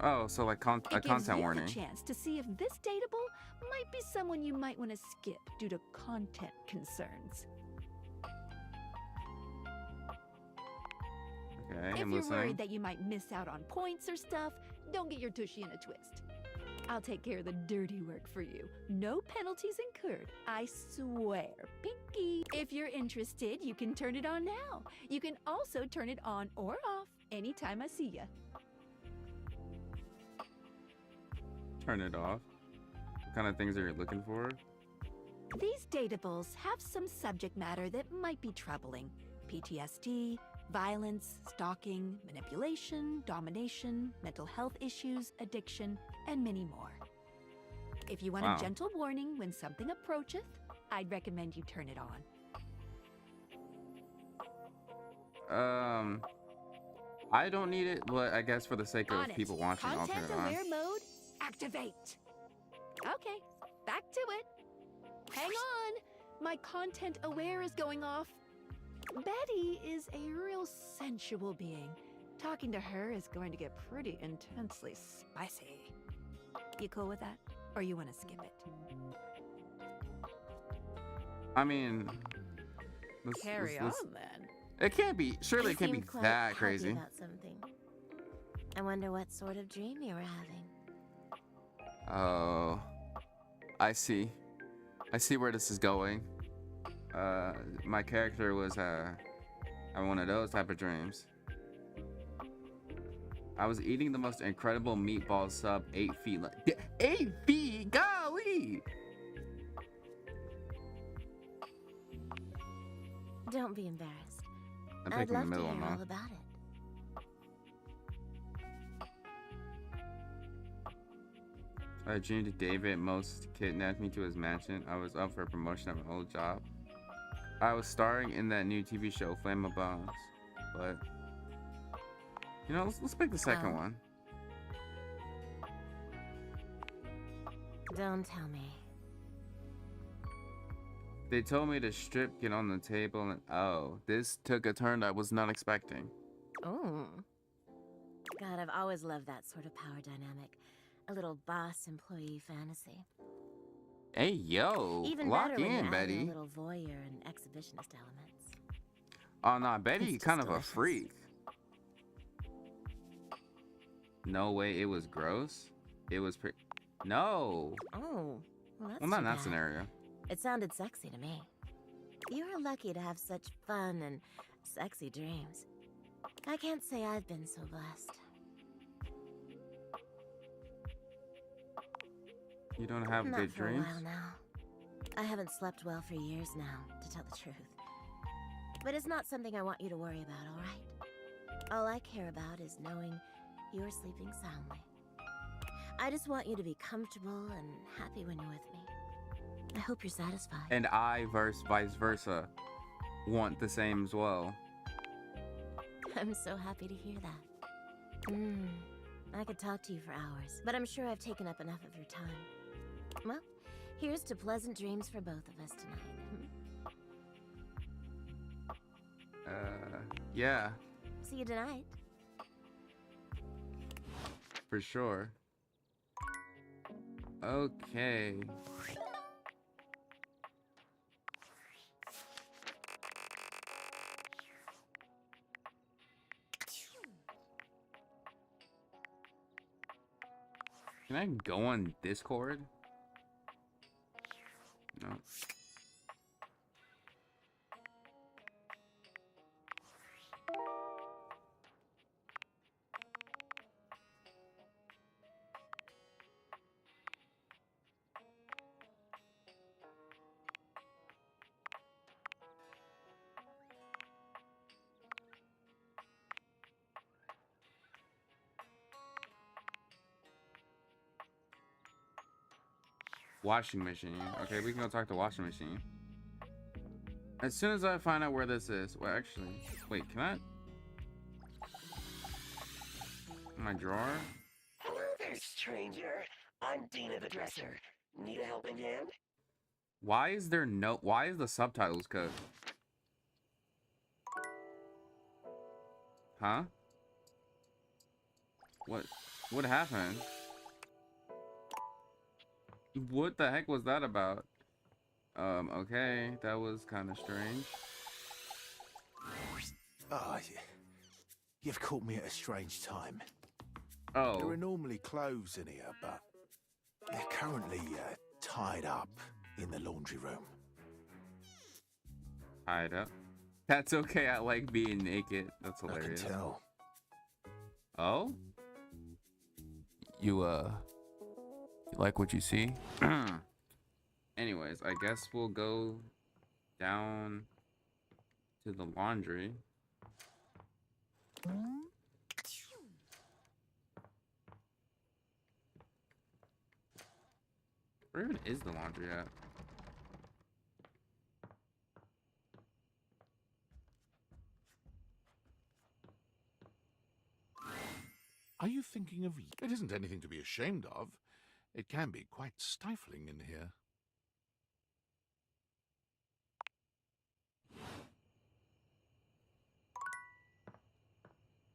Oh, so like a It gives content you warning. the chance to see if this dateable might be someone you might want to skip due to content concerns. Okay, If I'm you're listening. worried that you might miss out on points or stuff, don't get your tushy in a twist. I'll take care of the dirty work for you. No penalties incurred, I swear. Pinky. If you're interested, you can turn it on now. You can also turn it on or off anytime I see ya. Turn it off. What kind of things are you looking for? These dateables have some subject matter that might be troubling. PTSD, violence, stalking, manipulation, domination, mental health issues, addiction, and many more. If you want Wow. a gentle warning when something approacheth, I'd recommend you turn it on. I don't need it, but I guess for the sake of On it. people watching, I'll turn Content it on. aware mode, activate. Okay, back to it. Hang on, my content aware is going off. Betty is a real sensual being. Talking to her is going to get pretty intensely spicy. You cool with that? Or you want to skip it? I mean, Carry let's- on then. It can't be. Surely You it can't be seemed quite that happy crazy. about something. I wonder what sort of dream you were having. Oh, I see. I see where this is going. My character was having one of those type of dreams. I was eating the most incredible meatball sub 8 feet. 8 feet, golly! Don't be embarrassed. I'm I'd picking love the middle to hear one, all though. about it. I dreamed David most kidnapped me to his mansion. I was up for a promotion at my old job. I was starring in that new TV show, Flame of Bones. But, you know, let's pick the second one. Don't tell me. They told me to strip, get on the table, and oh, this took a turn I was not expecting. Oh. God, I've always loved that sort of power dynamic. A little boss-employee fantasy. Hey, yo, Even lock better when in, you add Betty. a little voyeur and exhibitionist elements. Oh, nah, Betty It's kind just of delicious. a freak. No way it was gross. It was No. Oh, well, that's Well, not in too that bad. scenario. It sounded sexy to me. You're lucky to have such fun and sexy dreams. I can't say I've been so blessed. You don't have Not good for dreams? a while now. I haven't slept well for years now, to tell the truth. But it's not something I want you to worry about, all right? All I care about is knowing you're sleeping soundly. I just want you to be comfortable and happy when you're with me. I hope you're satisfied. And I, vice versa, want the same as well. I'm so happy to hear that. I could talk to you for hours, but I'm sure I've taken up enough of your time. Well, here's to pleasant dreams for both of us tonight. Yeah, See you tonight. for sure. Okay. Can I go on Discord? No. Washing machine. Okay, we can go talk to washing machine. As soon as I find out where this is. Well, actually, wait, can I? My drawer? Hello there, stranger. I'm Dina the Dresser. Need a helping hand? Why is the subtitles cut? Huh? What happened? What the heck was that about? Okay, that was kind of strange. Oh, you've caught me at a strange time. Oh. There are normally clothes in here, but they're currently tied up in the laundry room. Tied up? That's okay, I like being naked. That's hilarious. I can tell. Oh? You like what you see? Anyways, I guess we'll go down to the laundry. Where even is the laundry at? Are you thinking of... It isn't anything to be ashamed of. It can be quite stifling in here.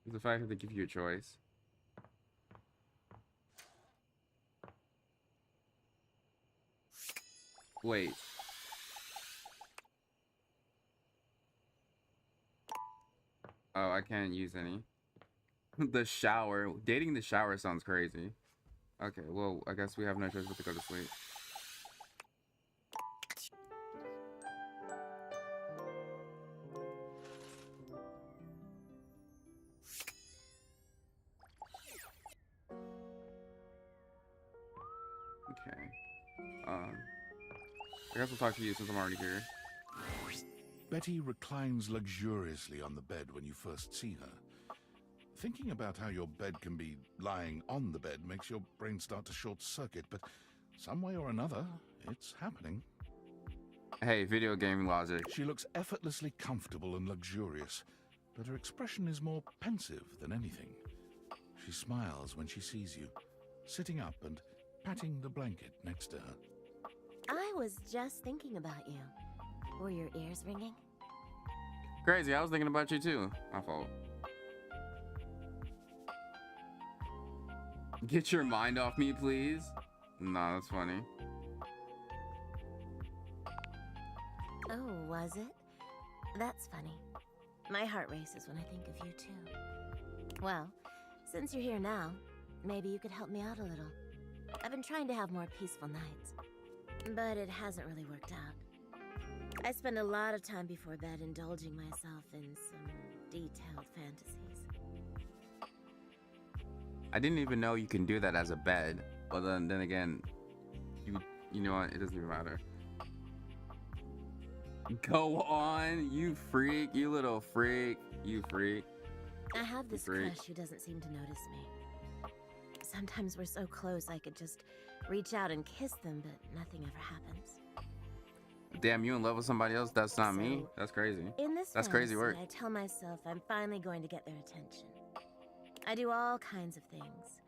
The fact that they give you a choice. Wait. Oh, I can't use any. The shower. Dating the shower sounds crazy. Okay, well, I guess we have no choice but to go to sleep. Okay. I guess we'll talk to you since I'm already here. Betty reclines luxuriously on the bed when you first see her. Thinking about how your bed can be lying on the bed makes your brain start to short circuit, but some way or another, it's happening. Hey, video game logic. She looks effortlessly comfortable and luxurious, but her expression is more pensive than anything. She smiles when she sees you, sitting up and patting the blanket next to her. I was just thinking about you. Were your ears ringing? Crazy, I was thinking about you too. My fault. Get your mind off me, please. Nah, that's funny. Oh, was it? That's funny. My heart races when I think of you too. Well, since you're here now, maybe you could help me out a little. I've been trying to have more peaceful nights, but it hasn't really worked out. I spend a lot of time before bed indulging myself in some detailed fantasies. I didn't even know you can do that as a bed. But then again, you know what? It doesn't even matter. Go on, you freak, you little freak, you freak. I have this crush who doesn't seem to notice me. Sometimes we're so close I could just reach out and kiss them, but nothing ever happens. Damn, you in love with somebody else? That's not me. That's crazy. In this That's crazy work. I tell myself I'm finally going to get their attention. I do all kinds of things.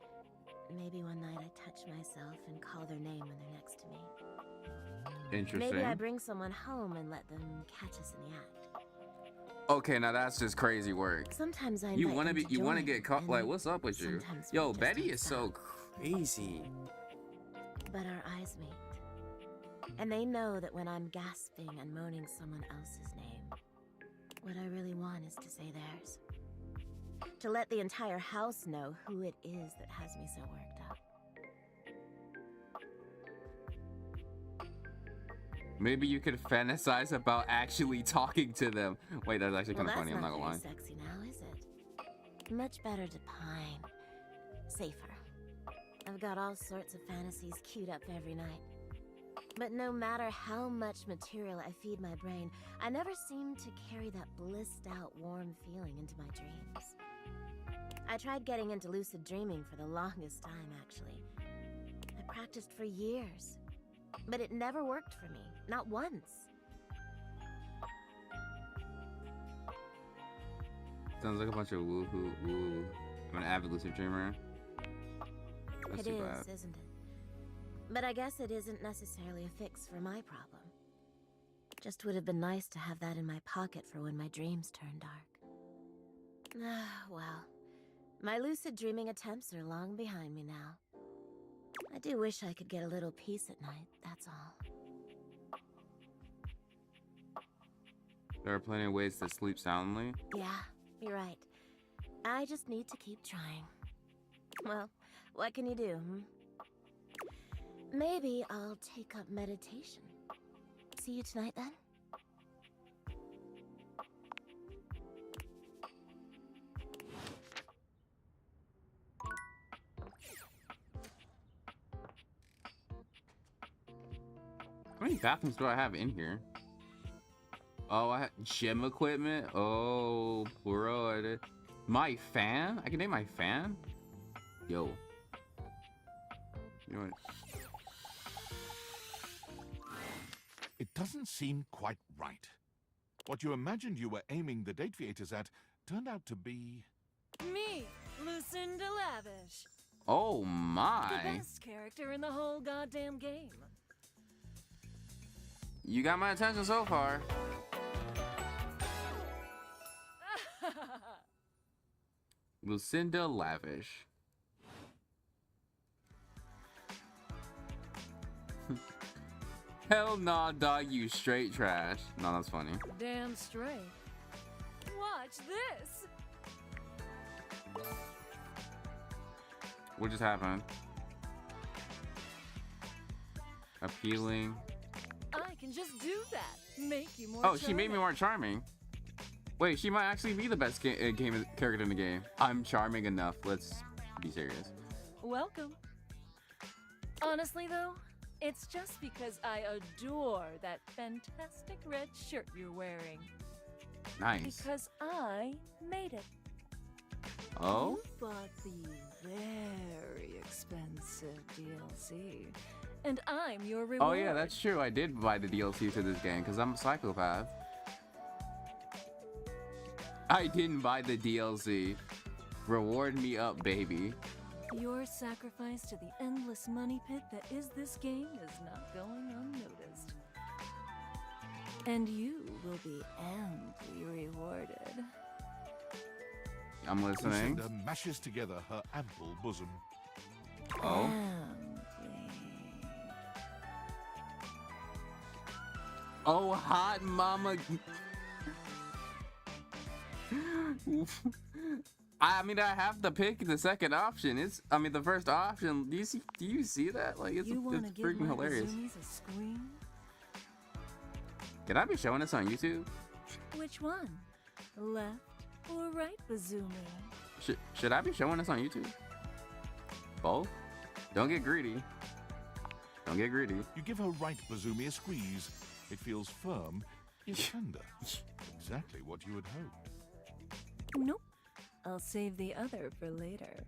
Maybe one night I touch myself and call their name when they're next to me. Interesting. Maybe I bring someone home and let them catch us in the act. Okay, now that's just crazy work. Sometimes I You want to get caught? Like, what's up with you? Yo, Betty is so crazy. But our eyes meet, and they know that when I'm gasping and moaning someone else's name, what I really want is to say theirs. To let the entire house know who it is that has me so worked up. Maybe you could fantasize about actually talking to them. Wait, that's actually kind of funny. I'm not gonna lie. That's not very sexy now, is it? Much better to pine. Safer. I've got all sorts of fantasies queued up every night. But no matter how much material I feed my brain, I never seem to carry that blissed out warm feeling into my dreams. I tried getting into lucid dreaming for the longest time, actually. I practiced for years, but it never worked for me, not once. Sounds like a bunch of woo-hoo, woo. I'm an avid lucid dreamer. That's It too is, bad. isn't it? But I guess it isn't necessarily a fix for my problem. Just would have been nice to have that in my pocket for when my dreams turn dark. Ah, well. My lucid dreaming attempts are long behind me now. I do wish I could get a little peace at night, that's all. There are plenty of ways to sleep soundly. Yeah, you're right. I just need to keep trying. Well, what can you do, hmm? Maybe I'll take up meditation. See you tonight, then? How many bathrooms do I have in here? Oh, I have gym equipment. Oh, bro. My fan? I can name my fan? Yo. You know what? It doesn't seem quite right. What you imagined you were aiming the date theaters at turned out to be... Me, Lucinda Lavish. Oh my. The best character in the whole goddamn game. You got my attention so far. Lucinda Lavish. Hell nah, dog, you straight trash. No, that's funny. Damn straight. Watch this. What just happened? Appealing. I can just do that. Make you more Oh, she made me more charming. Wait, she might actually be the best game character in the game. I'm charming enough. Let's be serious. Welcome. Honestly, though, it's just because I adore that fantastic red shirt you're wearing. Nice. Because I made it. Oh? You bought the very expensive DLC, and I'm your reward. Oh yeah, that's true. I did buy the DLC to this game because I'm a psychopath. I didn't buy the DLC. Reward me up, baby. Your sacrifice to the endless money pit that is this game is not going unnoticed. And you will be amply rewarded. I'm listening. Lucinda mashes together her ample bosom. Oh. Oh, hot mama. I mean, I have to pick the second option. The first option. Do you see that? Like, it's freaking hilarious. A scream? Can I be showing this on YouTube? Which one? Left or right, Bazoomi? Should I be showing this on YouTube? Both? Don't get greedy. Don't get greedy. You give her right Bazoomi a squeeze. It feels firm, yet tender. Exactly what you had hoped. Nope. I'll save the other for later.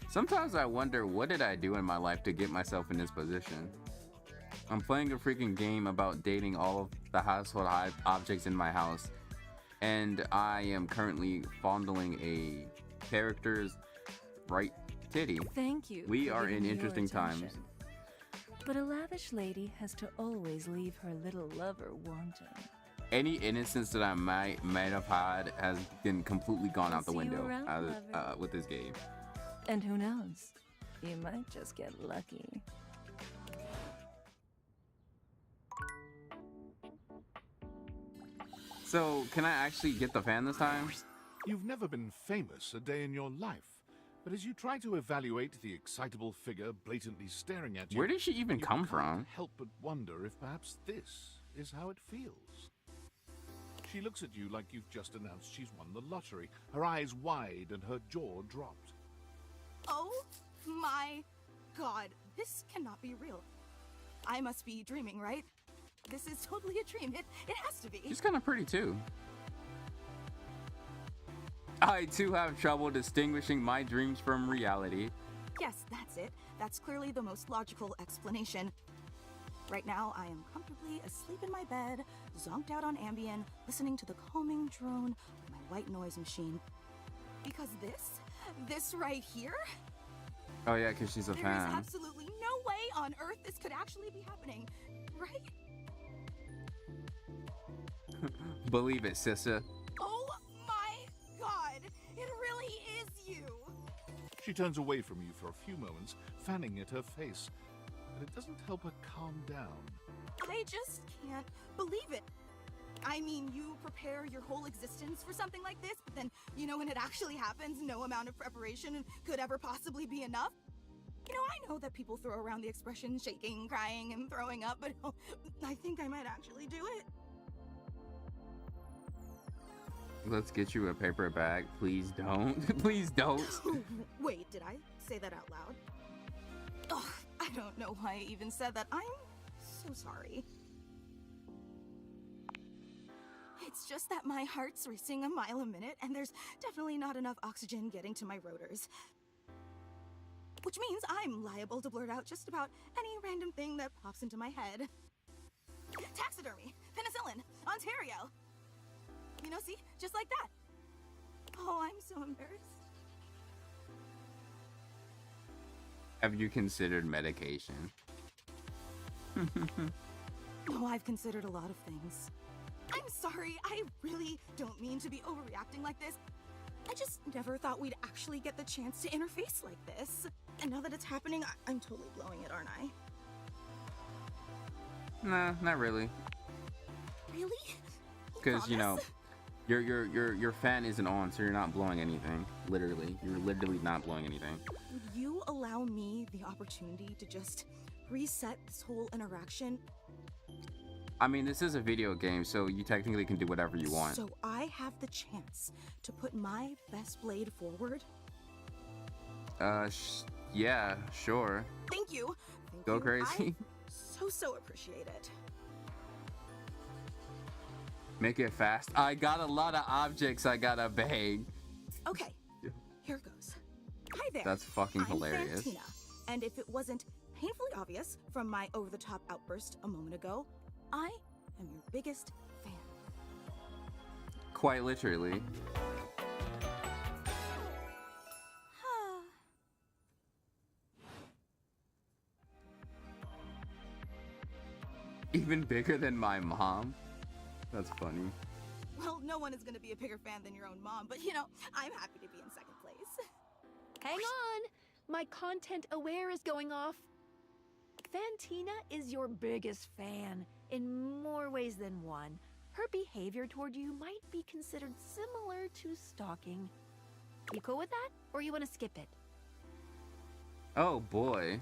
Sometimes I wonder, what did I do in my life to get myself in this position? I'm playing a freaking game about dating all of the household objects in my house, and I am currently fondling a character's right titty. Thank you. We for are in giving me your interesting times. attention. But a lavish lady has to always leave her little lover wanting. Any innocence that I might have had has been completely gone out the See you window around, lover. with this game. And who knows? You might just get lucky. So, can I actually get the fan this time? You've never been famous a day in your life, but as you try to evaluate the excitable figure blatantly staring at you, Where did she even come can't from? help but wonder if perhaps this is how it feels. She looks at you like you've just announced she's won the lottery, her eyes wide and her jaw dropped. Oh my god, this cannot be real. I must be dreaming, right? This is totally a dream. It has to be. She's kind of pretty too. I too have trouble distinguishing my dreams from reality. Yes, that's it. That's clearly the most logical explanation. Right now, I am comfortably asleep in my bed, zonked out on Ambien, listening to the calming drone of my white noise machine. Because this right here, Oh yeah, because she's a there is fan. absolutely no way on earth this could actually be happening, right? Believe it, sister. Oh my god, it really is you! She turns away from you for a few moments, fanning at her face, but it doesn't help her calm down. I just can't believe it. I mean, you prepare your whole existence for something like this, but then, when it actually happens, no amount of preparation could ever possibly be enough. I know that people throw around the expression shaking, crying, and throwing up, but I think I might actually do it. Let's get you a paper bag. Please don't. Please don't. Wait, did I say that out loud? Ugh, I don't know why I even said that. I'm so sorry. It's just that my heart's racing a mile a minute, and there's definitely not enough oxygen getting to my rotors. Which means I'm liable to blurt out just about any random thing that pops into my head. Taxidermy, penicillin, Ontario. See, just like that. Oh, I'm so embarrassed. Have you considered medication? Oh, I've considered a lot of things. I'm sorry, I really don't mean to be overreacting like this. I just never thought we'd actually get the chance to interface like this. And now that it's happening, I'm totally blowing it, aren't I? Nah, not really. Really? Because, your fan isn't on, so you're not blowing anything. Literally. You're literally not blowing anything. Would you allow me the opportunity to just reset this whole interaction? I mean, this is a video game, so you technically can do whatever you want. So I have the chance to put my best blade forward? Yeah, sure. Thank you. Go crazy. I so appreciate it. Make it fast. I got a lot of objects I gotta bag. Okay, That's fucking I'm hilarious. Fantina, and if it wasn't painfully obvious from my over-the-top outburst a moment ago, I am your biggest fan. Quite literally. Even bigger than my mom? That's funny. Well, no one is going to be a bigger fan than your own mom, but you know, I'm happy to be in second place. Hang on! My content aware is going off. Fantina is your biggest fan, in more ways than one. Her behavior toward you might be considered similar to stalking. You cool with that? Or you want to skip it? Oh boy.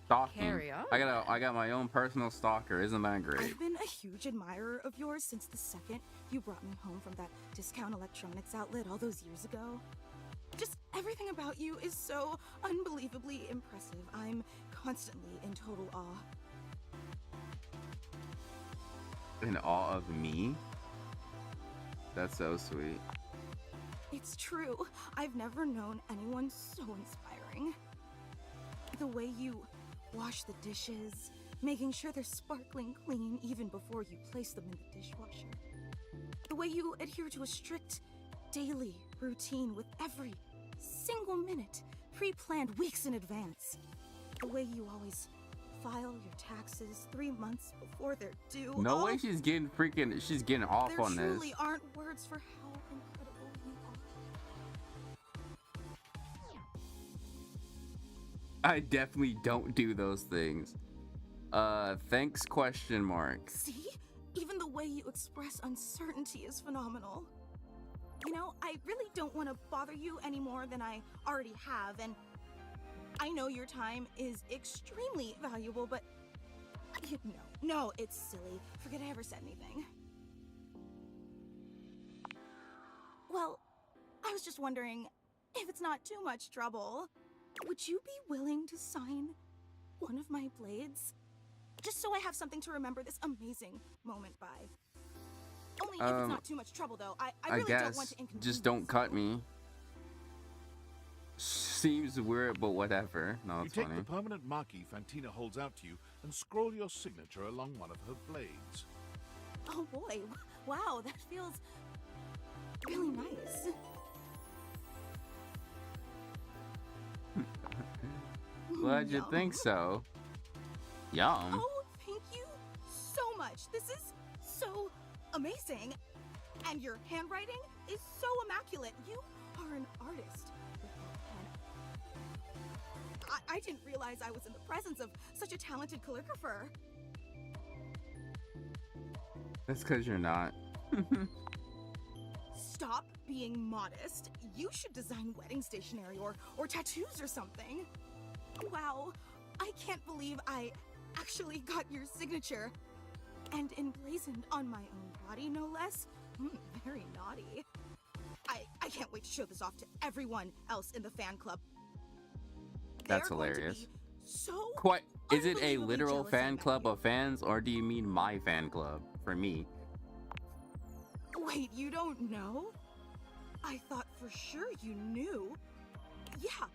Stalking. Carry on. I got my own personal stalker. Isn't that great? I've been a huge admirer of yours since the second you brought me home from that discount electronics outlet all those years ago. Just everything about you is so unbelievably impressive. I'm constantly in total awe. In awe of me? That's so sweet. It's true. I've never known anyone so inspiring. The way you wash the dishes, making sure they're sparkling clean even before you place them in the dishwasher. The way you adhere to a strict daily routine with every single minute pre-planned weeks in advance. The way you always file your taxes 3 months before they're due. No way she's getting off there on this. There truly aren't words for how incredible you are. I definitely don't do those things. Thanks question mark. See? Even the way you express uncertainty is phenomenal. You know, I really don't want to bother you any more than I already have, and I know your time is extremely valuable, but no, it's silly. Forget I ever said anything. Well, I was just wondering, if it's not too much trouble, would you be willing to sign one of my blades? Just so I have something to remember this amazing moment by. Only if it's not too much trouble, though. I really don't want to inconvenience. Just don't cut me. Seems weird, but whatever. No, it's You take funny. the permanent marquee Fantina holds out to you and scroll your signature along one of her blades. Oh boy, wow, that feels really nice. Glad you think so. Yum. Oh, thank you so much. This is so amazing. And your handwriting is so immaculate. You are an artist with that pen. I didn't realize I was in the presence of such a talented calligrapher. That's because you're not. Stop being modest. You should design wedding stationery or tattoos or something. Wow, I can't believe I actually got your signature. And emblazoned on my own body, no less. Very naughty. I can't wait to show this off to everyone else in the fan club. That's They're going to hilarious. be so Quite. Is it a unbelievably literal jealous fan of club of fans, or do you mean my fan club for me? Wait, you don't know? I thought for sure you knew. Yeah,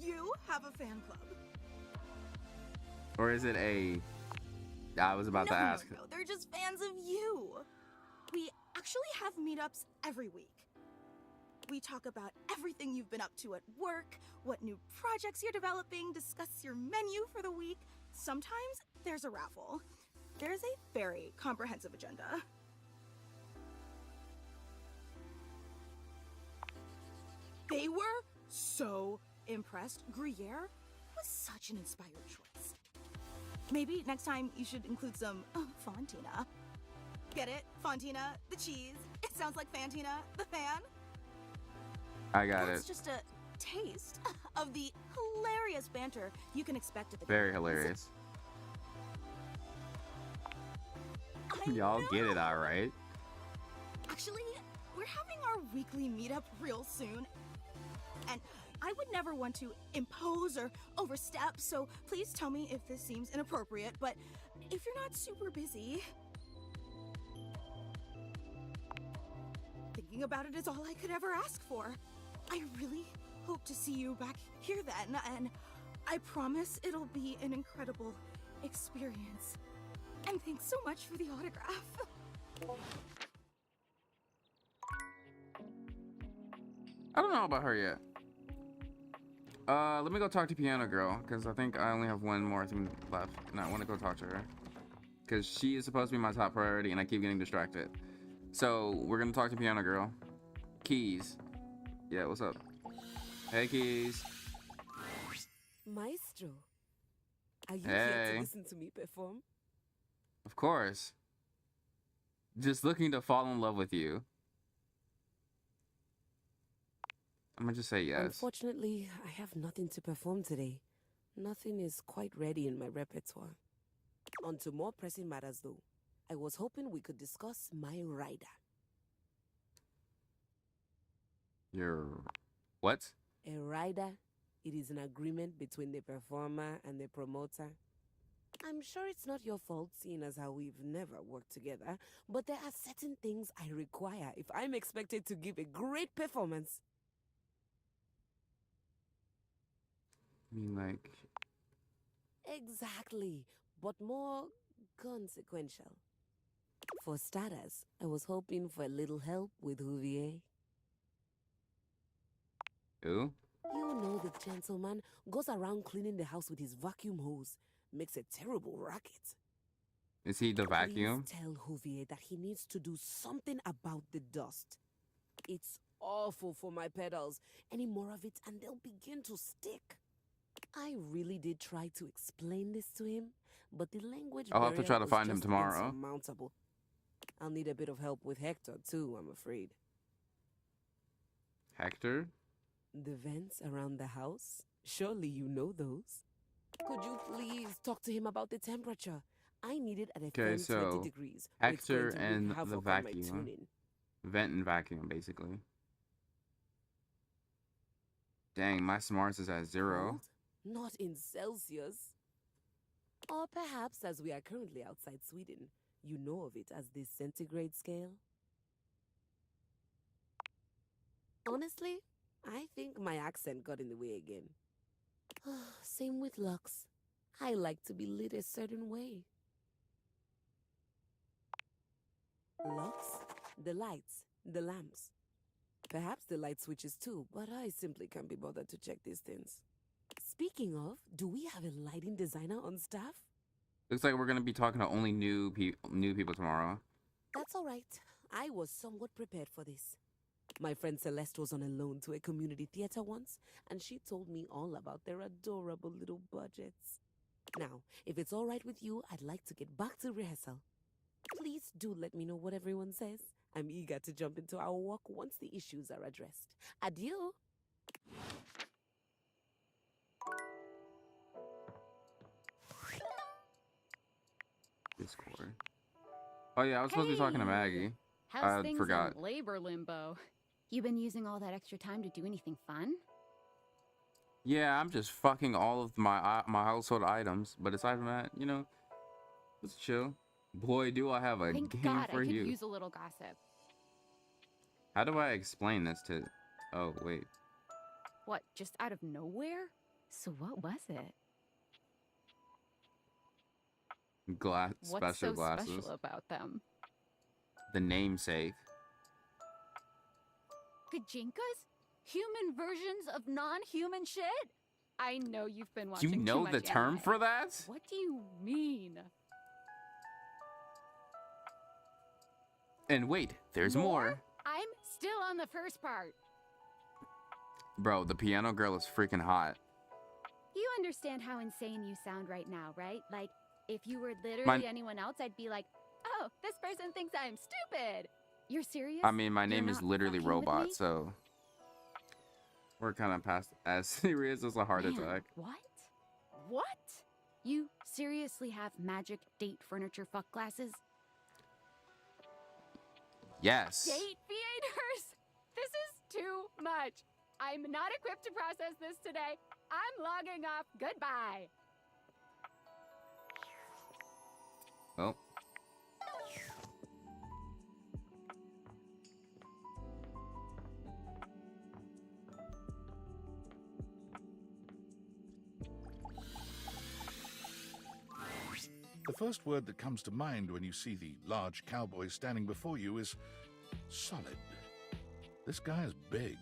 you have a fan club. Or is it a... I was about to ask. No, they're just fans of you. We actually have meetups every week. We talk about everything you've been up to at work, what new projects you're developing, discuss your menu for the week. Sometimes there's a raffle. There's a very comprehensive agenda. They were so impressed. Gruyere was such an inspired choice. Maybe next time you should include some Fontina. Get it? Fontina, the cheese. It sounds like Fantina, the fan. I got That's it. just a taste of the hilarious banter you can expect at the Very hilarious. Y'all get it, all right. Actually, we're having our weekly meetup real soon. And I would never want to impose or overstep, so please tell me if this seems inappropriate, but if you're not super busy... Thinking about it is all I could ever ask for. I really hope to see you back here then, and I promise it'll be an incredible experience. And thanks so much for the autograph. I don't know about her yet. Let me go talk to Piano Girl, because I think I only have one more thing left, and I want to go talk to her. Because she is supposed to be my top priority, and I keep getting distracted. So, we're going to talk to Piano Girl. Keys. Yeah, what's up? Hey, Keys. Maestro, are you here Hey. to listen to me perform? Of course. Just looking to fall in love with you. I'm gonna just say yes. Unfortunately, I have nothing to perform today. Nothing is quite ready in my repertoire. On to more pressing matters, though. I was hoping we could discuss my rider. Your what? A rider? It is an agreement between the performer and the promoter. I'm sure it's not your fault, seeing as how we've never worked together, but there are certain things I require if I'm expected to give a great performance. I mean, like... Exactly, but more consequential. For starters, I was hoping for a little help with Huvier. Who? You know the gentleman goes around cleaning the house with his vacuum hose. Makes a terrible racket. Is he the vacuum? Please tell Huvier that he needs to do something about the dust. It's awful for my pedals. Any more of it and they'll begin to stick. I really did try to explain this to him, but the language I'll have to barrier try to was find him just tomorrow. insurmountable. I'll need a bit of help with Hector too, I'm afraid. Hector? The vents around the house? Surely you know those. Could you please talk to him about the temperature? I need it at a Okay, firm 20 so degrees. or it's going Hector to wreak and havoc the on my vacuum. tuning. Vent and vacuum, basically. Dang, my smarts is at 0. Cold? Not in Celsius. Or perhaps, as we are currently outside Sweden, you know of it as the centigrade scale? Honestly, I think my accent got in the way again. Same with Lux. I like to be lit a certain way. Lux? The lights, the lamps. Perhaps the light switches too, but I simply can't be bothered to check these things. Speaking of, do we have a lighting designer on staff? Looks like we're gonna be talking to only new people tomorrow. That's all right. I was somewhat prepared for this. My friend Celeste was on a loan to a community theater once, and she told me all about their adorable little budgets. Now, if it's all right with you, I'd like to get back to rehearsal. Please do let me know what everyone says. I'm eager to jump into our work once the issues are addressed. Adieu. Discord. Oh yeah, I was supposed to be talking to Maggie. How's I things forgot. in labor limbo? You been using all that extra time to do anything fun? Yeah, I'm just fucking all of my household items. But aside from that, you know, it's chill. Boy, do I have a Thank game God, for I could you. use a little gossip. How do I explain this to... Oh, wait. What, just out of nowhere? So what was it? What's Special so glasses. special about them? The namesake. Gajinkas? Human versions of non-human shit? I know you've been watching You too know much the term anime. for that? What do you mean? And wait, there's more. I'm still on the first part. Bro, the piano girl is freaking hot. You understand how insane you sound right now, right? Like, if you were literally anyone else, I'd be like, oh, this person thinks I'm stupid. You're serious? I mean, my You're name is not literally fucking with Robot, me? so... We're kind of past as serious as a heart Man, attack. What? What? You seriously have magic date furniture fuck glasses? Yes. Date theaters? This is too much. I'm not equipped to process this today. I'm logging off. Goodbye. Well. The first word that comes to mind when you see the large cowboy standing before you is solid. This guy is big,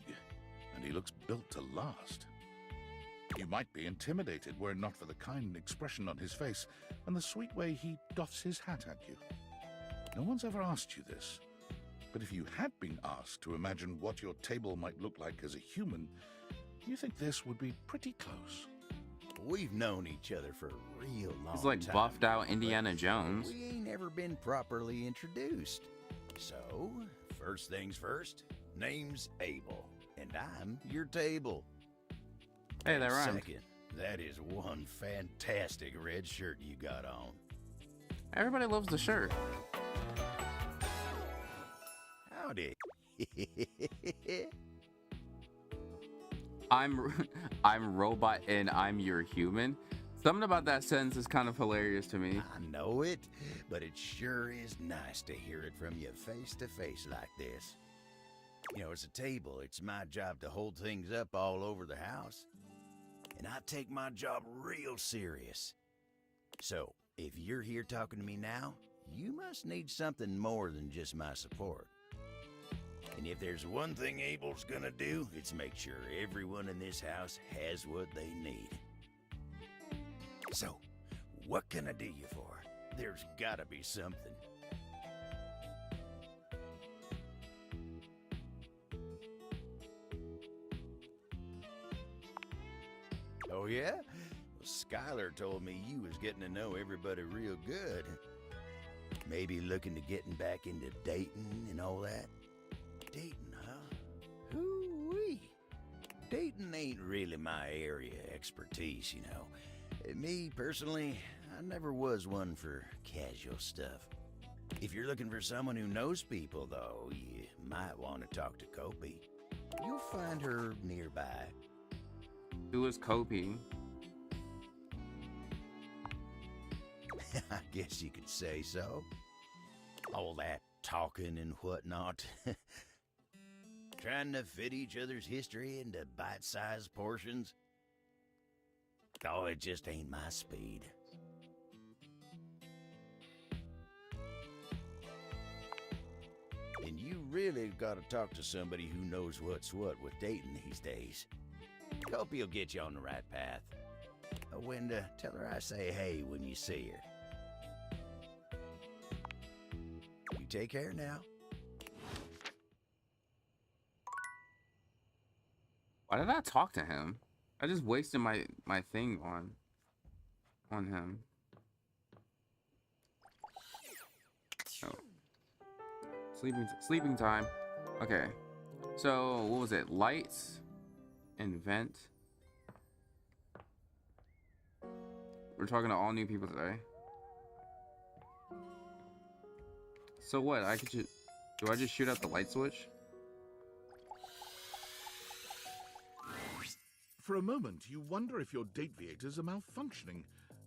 and he looks built to last. You might be intimidated were it not for the kind expression on his face and the sweet way he doffs his hat at you. No one's ever asked you this, but if you had been asked to imagine what your table might look like as a human, you think this would be pretty close. We've known each other for a real long time. He's like buffed out Indiana Jones. We ain't never been properly introduced. So, first things first, name's Abel, and I'm your table. Hey, that rhymed. Second, that is one fantastic red shirt you got on. Everybody loves the shirt. Howdy. I'm robot and I'm your human. Something about that sentence is kind of hilarious to me. I know it, but it sure is nice to hear it from you face to face like this. You know, as a table, it's my job to hold things up all over the house. And I take my job real serious. So, if you're here talking to me now, you must need something more than just my support. And if there's one thing Abel's gonna do, it's make sure everyone in this house has what they need. So, what can I do you for? There's gotta be something. Oh yeah? Well, Skylar told me you was getting to know everybody real good. Maybe looking to getting back into dating and all that? Dating, huh? Hoo-wee. Dating ain't really my area of expertise, you know. Me, personally, I never was one for casual stuff. If you're looking for someone who knows people, though, you might want to talk to Kopi. You'll find her nearby. Who is Kopi? I guess you could say so. All that talking and whatnot. Trying to fit each other's history into bite-sized portions. Oh, it just ain't my speed. And you really gotta talk to somebody who knows what's what with dating these days. Hope you'll get you on the right path. Wenda, tell her I say hey when you see her. You take care now. Why did I talk to him? I just wasted my thing on him. Oh. Sleeping time. Okay. So what was it? Lights and vent. We're talking to all new people today. So what? I could just do I just shoot out the light switch? For a moment, you wonder if your date viators are malfunctioning.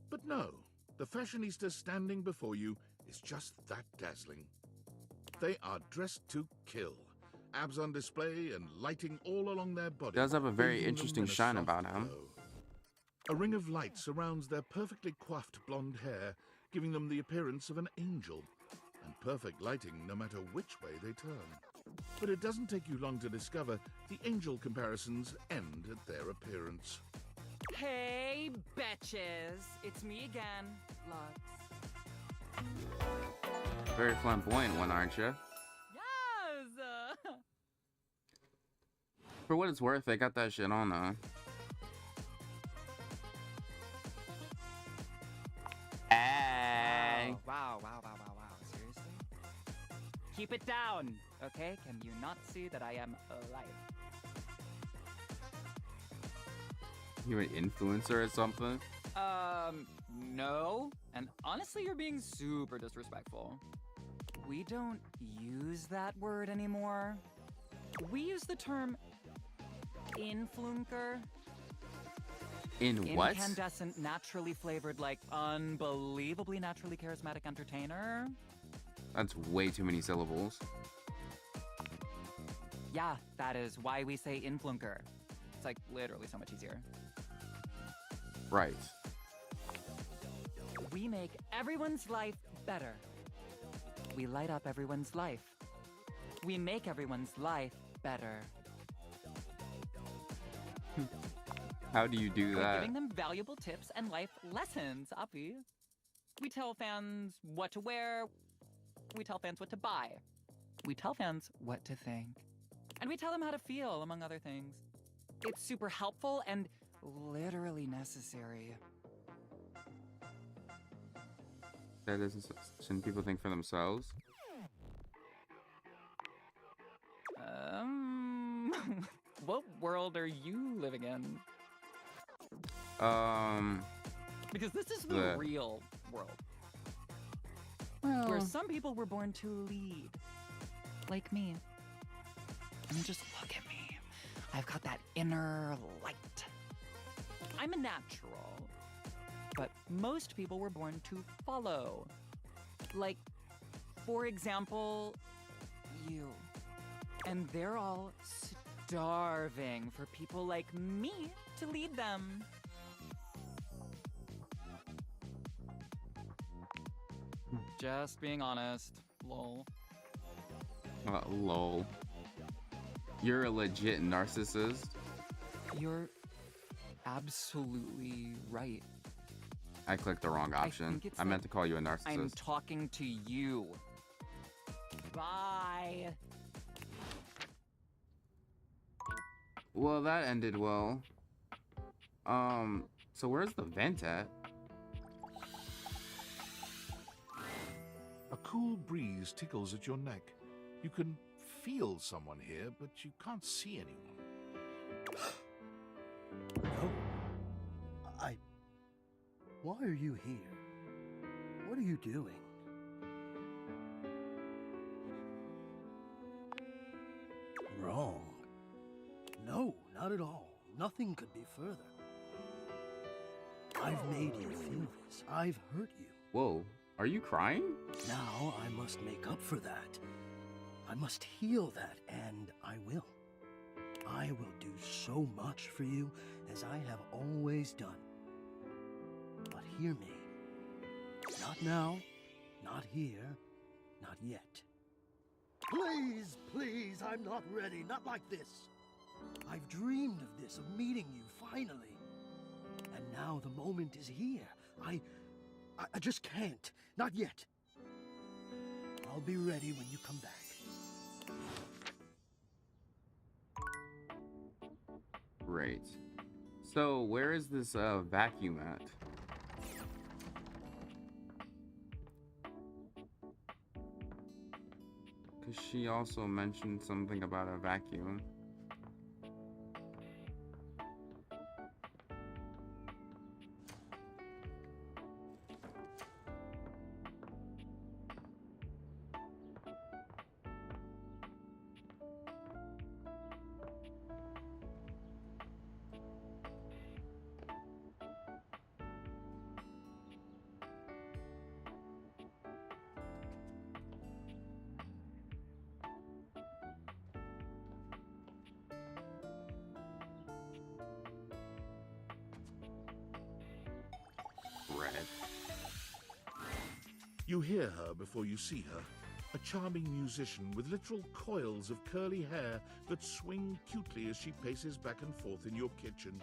But no, the fashionista standing before you is just that dazzling. They are dressed to kill. Abs on display and lighting all along their body. Does have a very interesting shine about him. A ring of light surrounds their perfectly coiffed blonde hair, giving them the appearance of an angel. And perfect lighting no matter which way they turn. But it doesn't take you long to discover the angel comparisons end at their appearance. Hey, betches! It's me again, Lux. Very flamboyant one, aren't you? Yes! For what it's worth, they got that shit on though. Hey! Wow. Seriously? Keep it down, okay? Can you not see that I am alive? You an influencer or something? No. And honestly, you're being super disrespectful. We don't use that word anymore. We use the term influnker. In what? Incandescent, naturally flavored, like unbelievably naturally charismatic entertainer. That's way too many syllables. Yeah, that is why we say influnker. It's like literally so much easier. Right. We make everyone's life better. We light up everyone's life. We make everyone's life better. How do you do By that? giving them valuable tips and life lessons, Api. We tell fans what to wear. We tell fans what to buy. We tell fans what to think. And we tell them how to feel, among other things. It's super helpful and literally necessary. That is, shouldn't people think for themselves? What world are you living in? Because this is the real world. Where some people were born to lead. Like me. I mean, just look at me. I've got that inner light. I'm a natural. But most people were born to follow. Like, for example, you. And they're all starving for people like me to lead them. Just being honest. Lol. Lol. You're a legit narcissist. You're absolutely right. I clicked the wrong option. I meant to call you a narcissist. I'm talking to you. Bye. Well, that ended well. So where's the vent at? A cool breeze tickles at your neck. You can feel someone here, but you can't see anyone. No. Why are you here? What are you doing? Wrong. No, not at all. Nothing could be further. I've made you feel this. I've hurt you. Whoa, are you crying? Now I must make up for that. I must heal that, and I will. I will do so much for you as I have always done. But hear me. Not now, not here, not yet. Please, please, I'm not ready. Not like this. I've dreamed of this, of meeting you, finally. And now the moment is here. I just can't. Not yet. I'll be ready when you come back. Right. So where is this vacuum at? Because she also mentioned something about a vacuum. You hear her before you see her. A charming musician with literal coils of curly hair that swing cutely as she paces back and forth in your kitchen.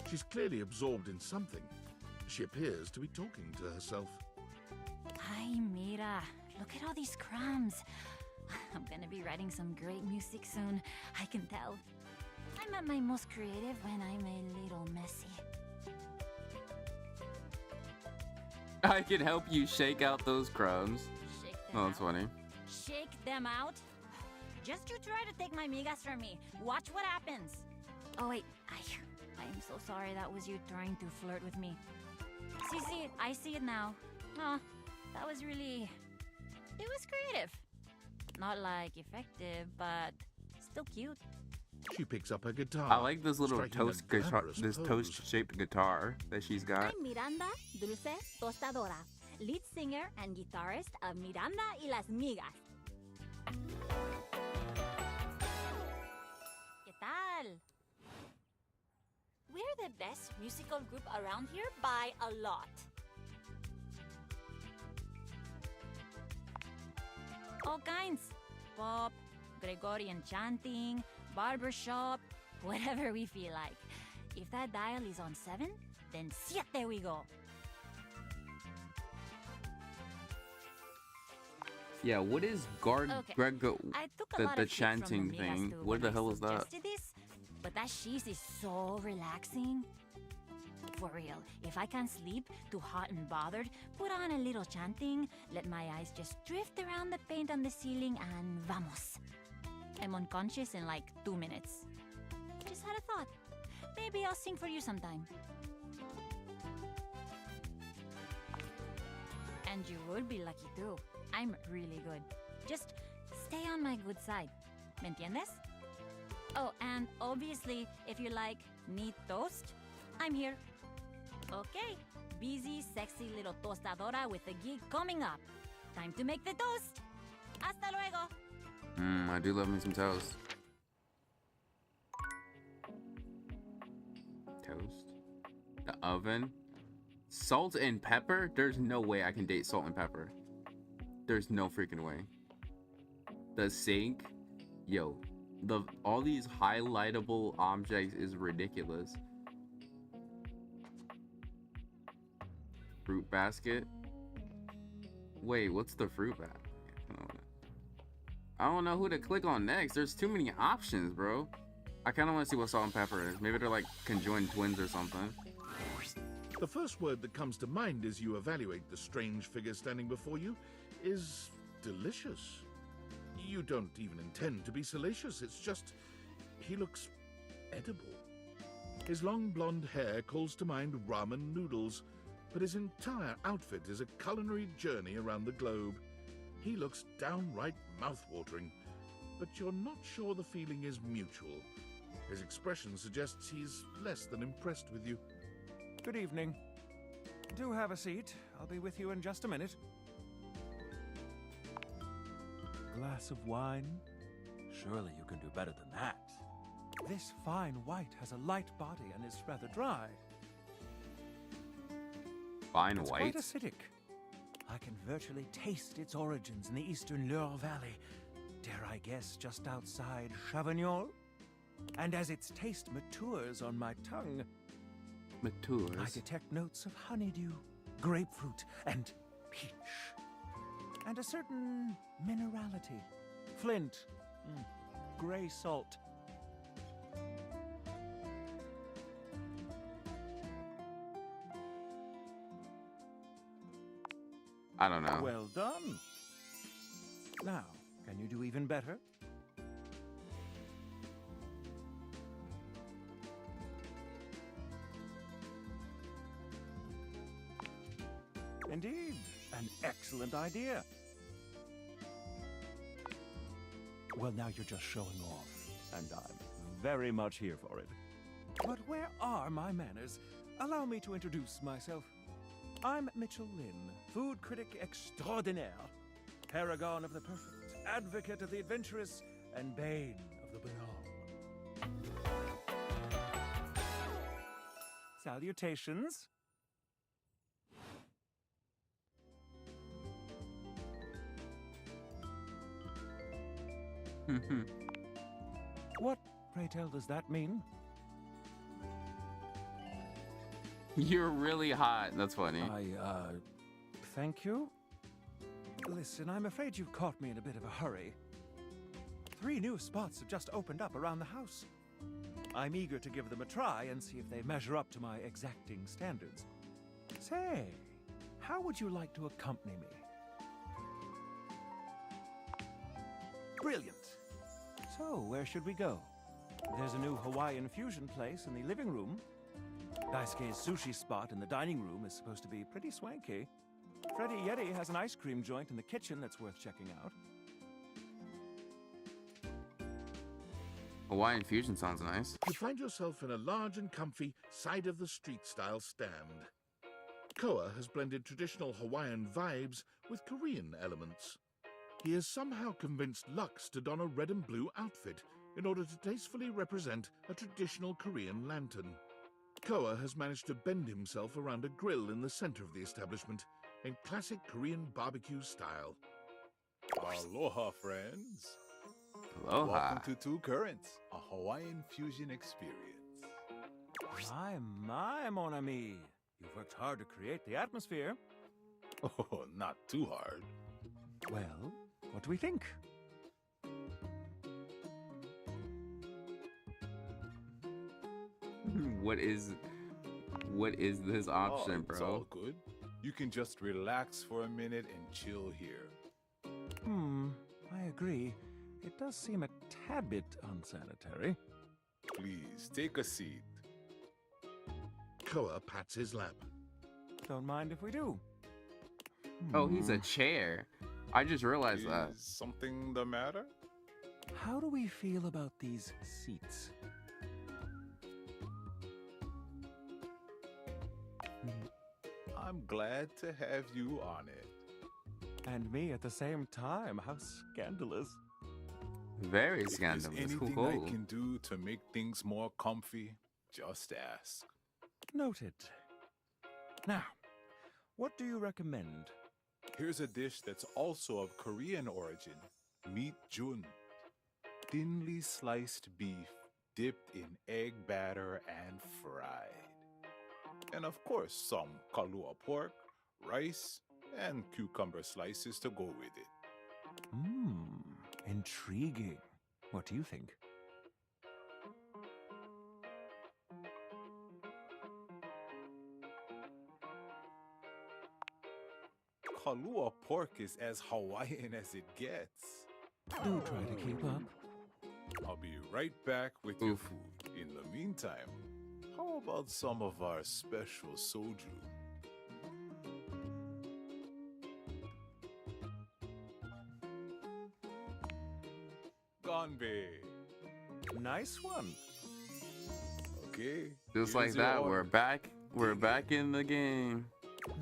She's clearly absorbed in something. She appears to be talking to herself. Ay, mira. Look at all these crumbs. I'm gonna be writing some great music soon. I can tell. I'm at my most creative when I'm a little messy. I can help you shake out those crumbs. Oh, that's funny. Shake them out? Just you try to take my migas from me. Watch what happens. Oh, wait. I'm so sorry that was you trying to flirt with me. See, I see it now. Oh, that was really... It was creative. Not like effective, but still cute. She picks up her guitar. I like this little toast guitar, this toast-shaped guitar that she's got. I'm Miranda Dulce Tostadora, lead singer and guitarist of Miranda y las Migas. ¿Qué tal? We're the best musical group around here by a lot. all kinds. Pop, Gregorian chanting, barbershop, whatever we feel like. If that dial is on 7, then siete we go. Yeah, what is Okay. I took a lot the of shit from chanting the thing? Migas What when the I hell is that? suggested this, but that cheese is so relaxing. For real, if I can't sleep, too hot and bothered, put on a little chanting, let my eyes just drift around the paint on the ceiling, and vamos. I'm unconscious in like 2 minutes. Just had a thought. Maybe I'll sing for you sometime. And you would be lucky too. I'm really good. Just stay on my good side. ¿Me entiendes? Oh, and obviously, if you like need toast, I'm here. Okay, busy, sexy little tostadora with a gig coming up. Time to make the toast. Hasta luego. I do love me some toast. Toast. The oven. Salt and pepper? There's no way I can date salt and pepper. There's no freaking way. The sink. Yo. All these highlightable objects is ridiculous. Fruit basket. Wait, what's the fruit basket? I don't know who to click on next. There's too many options, bro. I kind of want to see what salt and pepper is. Maybe they're like conjoined twins or something. The first word that comes to mind as you evaluate the strange figure standing before you is delicious. You don't even intend to be salacious. It's just, he looks edible. His long blonde hair calls to mind ramen noodles, but his entire outfit is a culinary journey around the globe. He looks downright mouth-watering, but you're not sure the feeling is mutual. His expression suggests he's less than impressed with you. Good evening. Do have a seat. I'll be with you in just a minute. Glass of wine? Surely you can do better than that. This fine white has a light body and is rather dry. Fine It's white? quite acidic. I can virtually taste its origins in the eastern Loire Valley. Dare I guess just outside Chavignol? And as its taste matures on my tongue, Matures. I detect notes of honeydew, grapefruit, and peach. And a certain minerality. Flint. Gray salt. I don't know. Well done. Now, can you do even better? Indeed, an excellent idea. Well, now you're just showing off, and I'm very much here for it. But where are my manners? Allow me to introduce myself. I'm Mitchell Lynn, food critic extraordinaire, paragon of the perfect, advocate of the adventurous, and bane of the banal. Salutations. What, pray tell, does that mean? You're really hot. That's funny. Thank you. Listen, I'm afraid you've caught me in a bit of a hurry. 3 new spots have just opened up around the house. I'm eager to give them a try and see if they measure up to my exacting standards. Say, how would you like to accompany me? Brilliant. So, where should we go? There's a new Hawaiian fusion place in the living room. Daisuke's sushi spot in the dining room is supposed to be pretty swanky. Freddy Yeti has an ice cream joint in the kitchen that's worth checking out. Hawaiian fusion sounds nice. You find yourself in a large and comfy side-of-the-street-style stand. Koa has blended traditional Hawaiian vibes with Korean elements. He has somehow convinced Lux to don a red and blue outfit in order to tastefully represent a traditional Korean lantern. Koa has managed to bend himself around a grill in the center of the establishment in classic Korean barbecue style. Aloha, friends. Aloha. Welcome to Two Currents, a Hawaiian fusion experience. My, mon ami. You've worked hard to create the atmosphere. Oh, not too hard. Well, what do we think? What is this option, It's bro? all good. You can just relax for a minute and chill here. I agree. It does seem a tad bit unsanitary. Please, take a seat. Koa pats his lap. Don't mind if we do. Oh, he's a chair. I just realized that. Is something the matter? How do we feel about these seats? I'm glad to have you on it. And me at the same time. How scandalous. Very If scandalous. there's anything Cool. I can do to make things more comfy, just ask. Noted. Now, what do you recommend? Here's a dish that's also of Korean origin. Meat jun. Thinly sliced beef dipped in egg batter and fried. And of course, some kalua pork, rice, and cucumber slices to go with it. Intriguing. What do you think? Kalua pork is as Hawaiian as it gets. Do try to keep up. I'll be right back with your food. In the meantime, how about some of our special soju? Ganbei. Nice one. Okay. Just here's like your that, order. we're back. We're back in the game.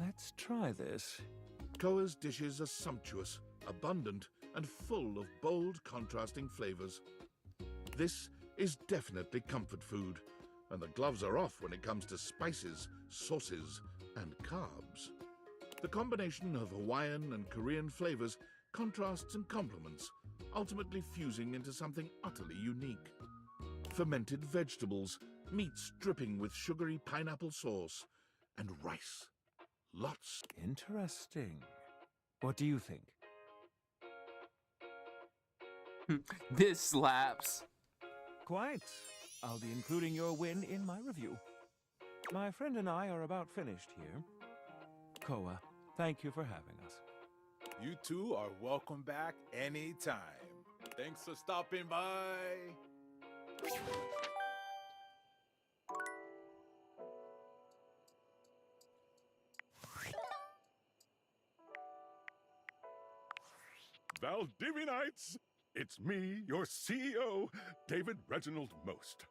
Let's try this. Koa's dishes are sumptuous, abundant, and full of bold, contrasting flavors. This is definitely comfort food, and the gloves are off when it comes to spices, sauces, and carbs. The combination of Hawaiian and Korean flavors contrasts and complements, ultimately fusing into something utterly unique. Fermented vegetables, meats dripping with sugary pineapple sauce, and rice. Lots. Interesting. What do you think? This slaps. Quite. I'll be including your win in my review. My friend and I are about finished here. Koa, thank you for having us. You two are welcome back anytime. Thanks for stopping by. Valdivianites! It's me, your CEO, David Reginald Most.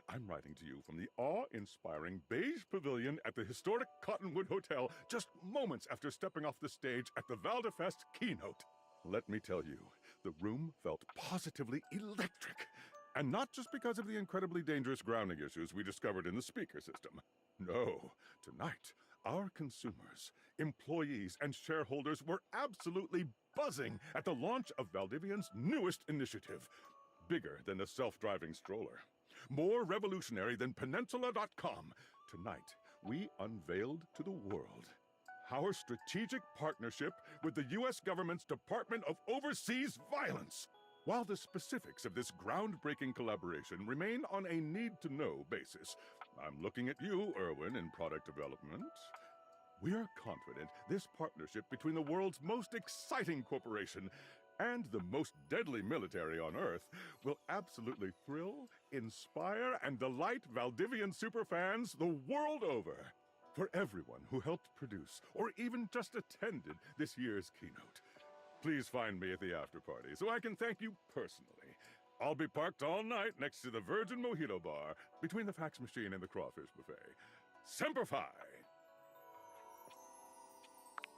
I'm writing to you from the awe-inspiring beige pavilion at the historic Cottonwood Hotel just moments after stepping off the stage at the Valdefest keynote. Let me tell you, the room felt positively electric. And not just because of the incredibly dangerous grounding issues we discovered in the speaker system. No, tonight, our consumers, employees, and shareholders were absolutely buzzing at the launch of Valdivian's newest initiative. Bigger than a self-driving stroller. More revolutionary than Peninsula.com. Tonight, we unveiled to the world our strategic partnership with the U.S. government's Department of Overseas Violence. While the specifics of this groundbreaking collaboration remain on a need-to-know basis, I'm looking at you, Erwin, in product development. We are confident this partnership between the world's most exciting corporation and the most deadly military on Earth will absolutely thrill, inspire, and delight Valdivian superfans the world over. For everyone who helped produce or even just attended this year's keynote, please find me at the after-party so I can thank you personally. I'll be parked all night next to the Virgin Mojito Bar between the fax machine and the crawfish buffet. Semper Fi!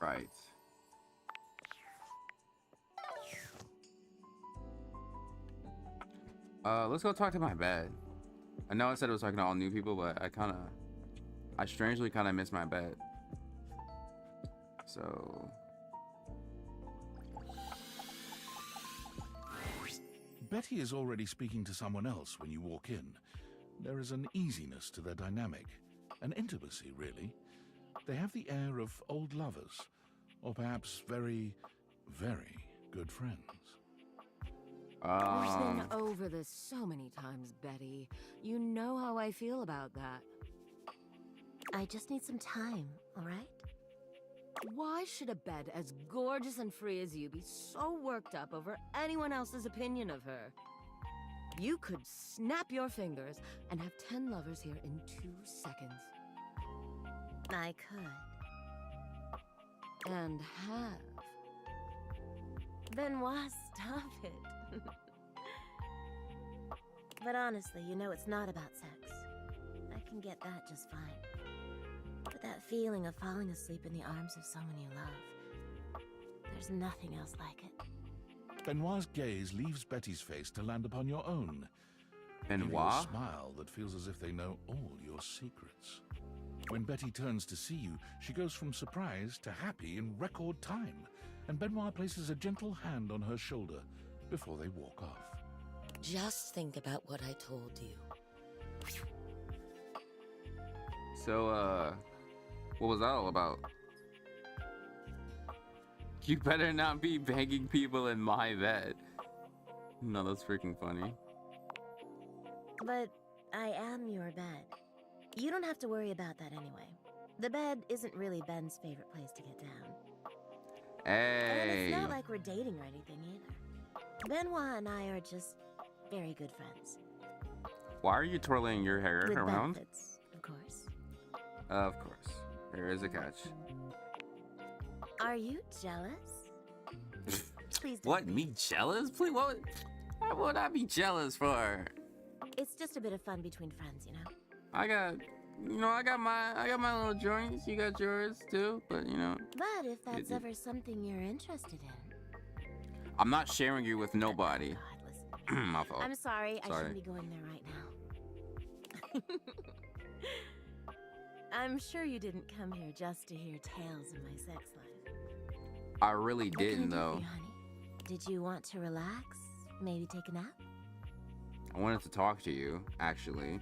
Right. Let's go talk to my bed. I know I said it was talking to all new people, but I strangely kind of miss my bed. So Betty is already speaking to someone else when you walk in, there is an easiness to their dynamic, an intimacy, really. They have the air of old lovers, or perhaps very, very good friends. We've been over this so many times, Betty. You know how I feel about that. I just need some time, all right? Why should a bed as gorgeous and free as you be so worked up over anyone else's opinion of her? You could snap your fingers and have 10 lovers here in 2 seconds. I could. And have. Benoit, stop it. But honestly, you know it's not about sex. I can get that just fine. But that feeling of falling asleep in the arms of someone you love, there's nothing else like it. Benoit's gaze leaves Betty's face to land upon your own. Benoit? Giving you a smile that feels as if they know all your secrets. When Betty turns to see you, she goes from surprise to happy in record time, and Benoit places a gentle hand on her shoulder before they walk off. Just think about what I told you. So, what was that all about? You better not be banging people in my bed. No, that's freaking funny. But I am your bed. You don't have to worry about that anyway. The bed isn't really Ben's favorite place to get down. Hey. And it's not like we're dating or anything either. Benoit and I are just very good friends. Why are you twirling your hair With around? benefits, of course. Of course. There is a catch. Are you jealous? Please don't. What? Me jealous? Please, what would I be jealous for? It's just a bit of fun between friends, you know? I got my little joints. You got yours too, but you know. But if that's ever something you're interested in. I'm not sharing you with nobody. My fault. I'm sorry, I shouldn't be going there right now. I'm sure you didn't come here just to hear tales of my sex life. I really didn't, though. Did you want to relax? Maybe take a nap? I wanted to talk to you, actually.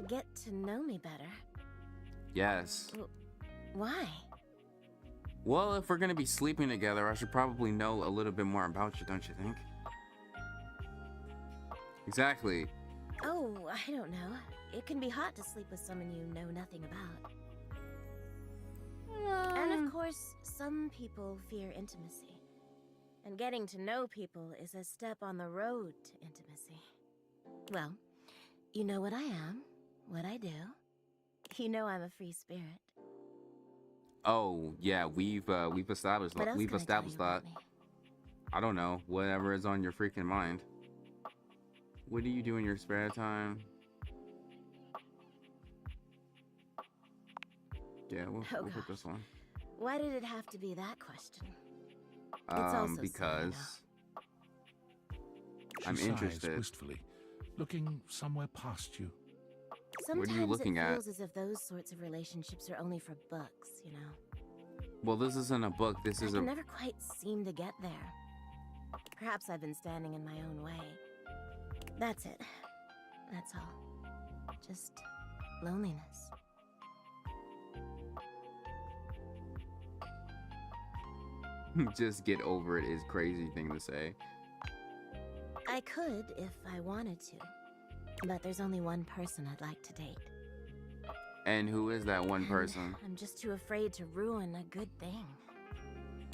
Get to know me better. Yes. Why? Well, if we're gonna be sleeping together, I should probably know a little bit more about you, don't you think? Exactly. Oh, I don't know. It can be hot to sleep with someone you know nothing about. And of course, some people fear intimacy. And getting to know people is a step on the road to intimacy. Well, you know what I am, what I do. You know I'm a free spirit. Oh, yeah, we've established that. I don't know, whatever is on your freaking mind. What do you do in your spare time? Yeah, we'll put this one. Why did it have to be that question? It's also because I'm interested. Wistfully, looking somewhere past you. Sometimes what are you looking it at? feels as if those sorts of relationships are only for books, you know. Well, this isn't a book. This is I can never quite seem to get there. Perhaps I've been standing in my own way. That's it. That's all. Just loneliness. Just get over it is crazy thing to say. I could if I wanted to. But there's only one person I'd like to date. And who is that one person? I'm just too afraid to ruin a good thing.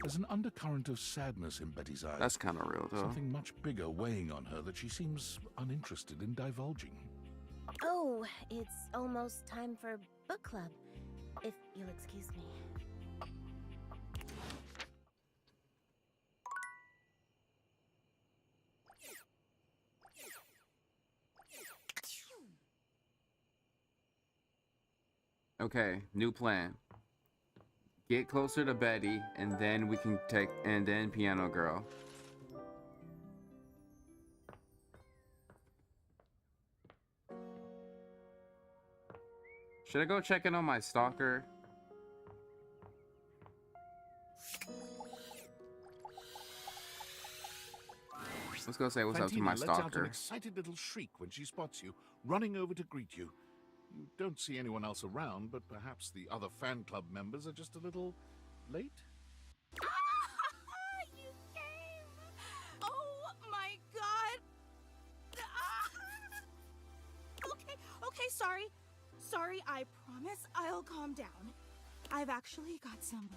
There's an undercurrent of sadness in Betty's eyes. That's kind of real, though. Something much bigger weighing on her that she seems uninterested in divulging. Oh, it's almost time for book club. If you'll excuse me. Okay, new plan. Get closer to Betty, and then we can and then Piano Girl. Should I go check in on my stalker? Let's go say what's up to Fantina my lets out an stalker. excited little shriek when she spots you, running over to greet you. You don't see anyone else around, but perhaps the other fan club members are just a little late? You came! Oh my god! Okay, sorry. Sorry, I promise I'll calm down. I've actually got some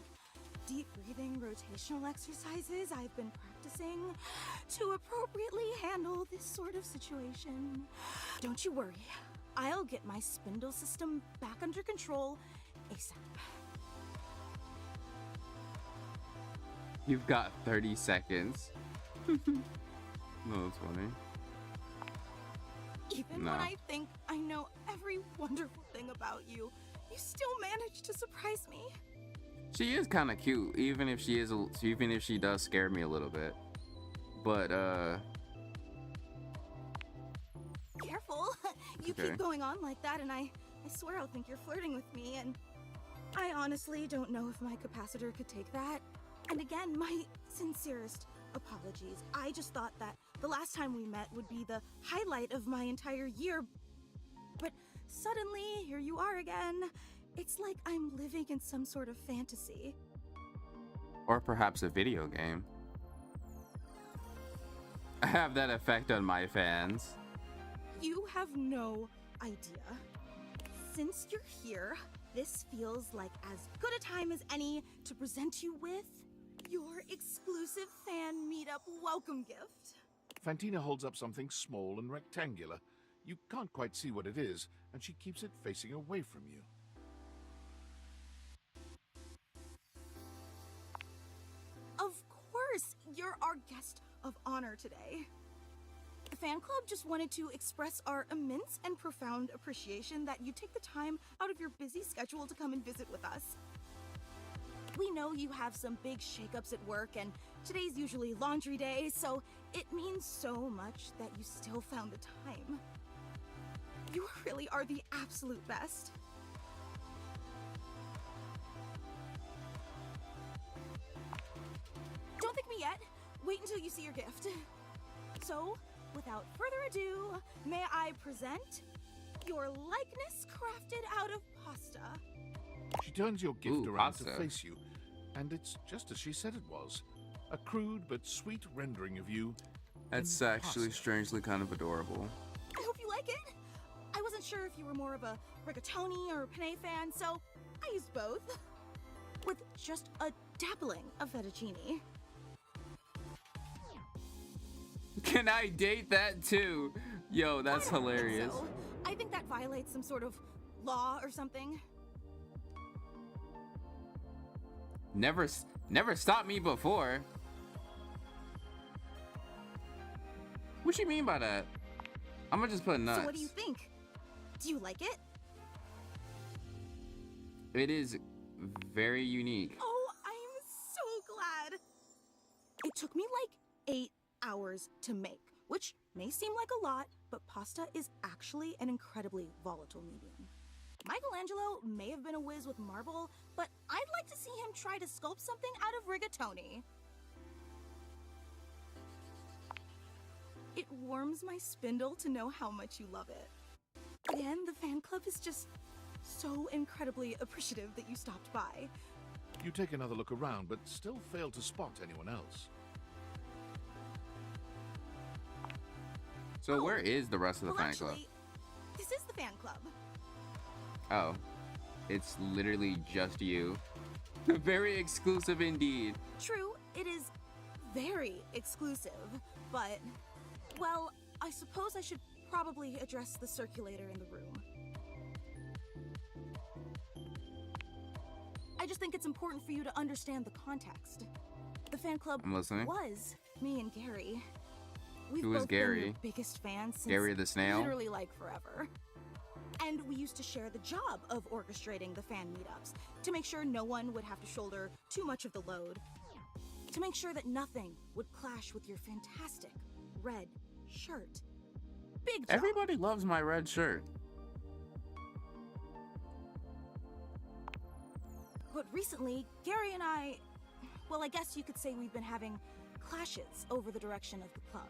deep breathing rotational exercises I've been practicing to appropriately handle this sort of situation. Don't you worry. I'll get my spindle system back under control ASAP. You've got 30 seconds. No, that's funny. Even No. when I think I know every wonderful thing about you, you still manage to surprise me. She is kind of cute, even if she does scare me a little bit. But Careful. You Okay. keep going on like that and I swear I'll think you're flirting with me, and I honestly don't know if my capacitor could take that. And again, my sincerest apologies. I just thought that the last time we met would be the highlight of my entire year. But suddenly, here you are again. It's like I'm living in some sort of fantasy. or perhaps a video game. I have that effect on my fans. You have no idea. Since you're here, this feels like as good a time as any to present you with your exclusive fan meetup welcome gift. Fantina holds up something small and rectangular. You can't quite see what it is, and she keeps it facing away from you. Of course, you're our guest of honor today. The fan club just wanted to express our immense and profound appreciation that you take the time out of your busy schedule to come and visit with us. We know you have some big shakeups at work, and today's usually laundry day, so it means so much that you still found the time. You really are the absolute best. Don't thank me yet. Wait until you see your gift. So, without further ado, may I present your likeness crafted out of pasta. She turns your gift around pasta. to face you, and it's just as she said it was. A crude but sweet rendering of you. That's in actually pasta. strangely kind of adorable. I hope you like it. I wasn't sure if you were more of a rigatoni or penne fan, so I used both. With just a dabbling of fettuccine. Can I date that too? Yo, that's I don't think hilarious. so. I think that violates some sort of law or something. Never stopped me before. What you mean by that? I'm gonna just put nuts. So what do you think? Do you like it? It is very unique. Oh, I'm so glad. It took me like 8 hours to make, which may seem like a lot, but pasta is actually an incredibly volatile medium. Michelangelo may have been a whiz with marble, but I'd like to see him try to sculpt something out of rigatoni. It warms my spindle to know how much you love it. And the fan club is just so incredibly appreciative that you stopped by. You take another look around, but still fail to spot anyone else. So where is the rest of the Well, fan club? actually, this is the fan club. Oh, it's literally just you. Very exclusive indeed. True, it is very exclusive, but, well, I suppose I should probably address the circulator in the room. I just think it's important for you to understand the context. The fan club I'm listening. was me and Gary. We've Who is both been your Gary? biggest fans since Gary the snail? literally like forever. And we used to share the job of orchestrating the fan meetups to make sure no one would have to shoulder too much of the load. To make sure that nothing would clash with your fantastic red shirt. Big job. Everybody loves my red shirt. But recently, Gary and I, well, I guess you could say we've been having clashes over the direction of the club.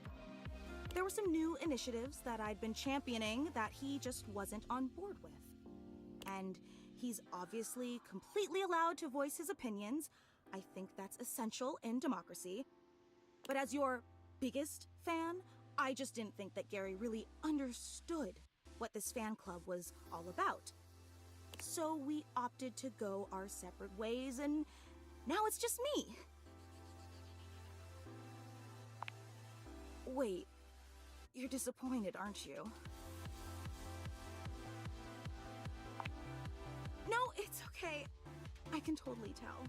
There were some new initiatives that I'd been championing that he just wasn't on board with. And he's obviously completely allowed to voice his opinions. I think that's essential in democracy. But as your biggest fan, I just didn't think that Gary really understood what this fan club was all about. So we opted to go our separate ways, and now it's just me. Wait, you're disappointed, aren't you? No, it's okay. I can totally tell.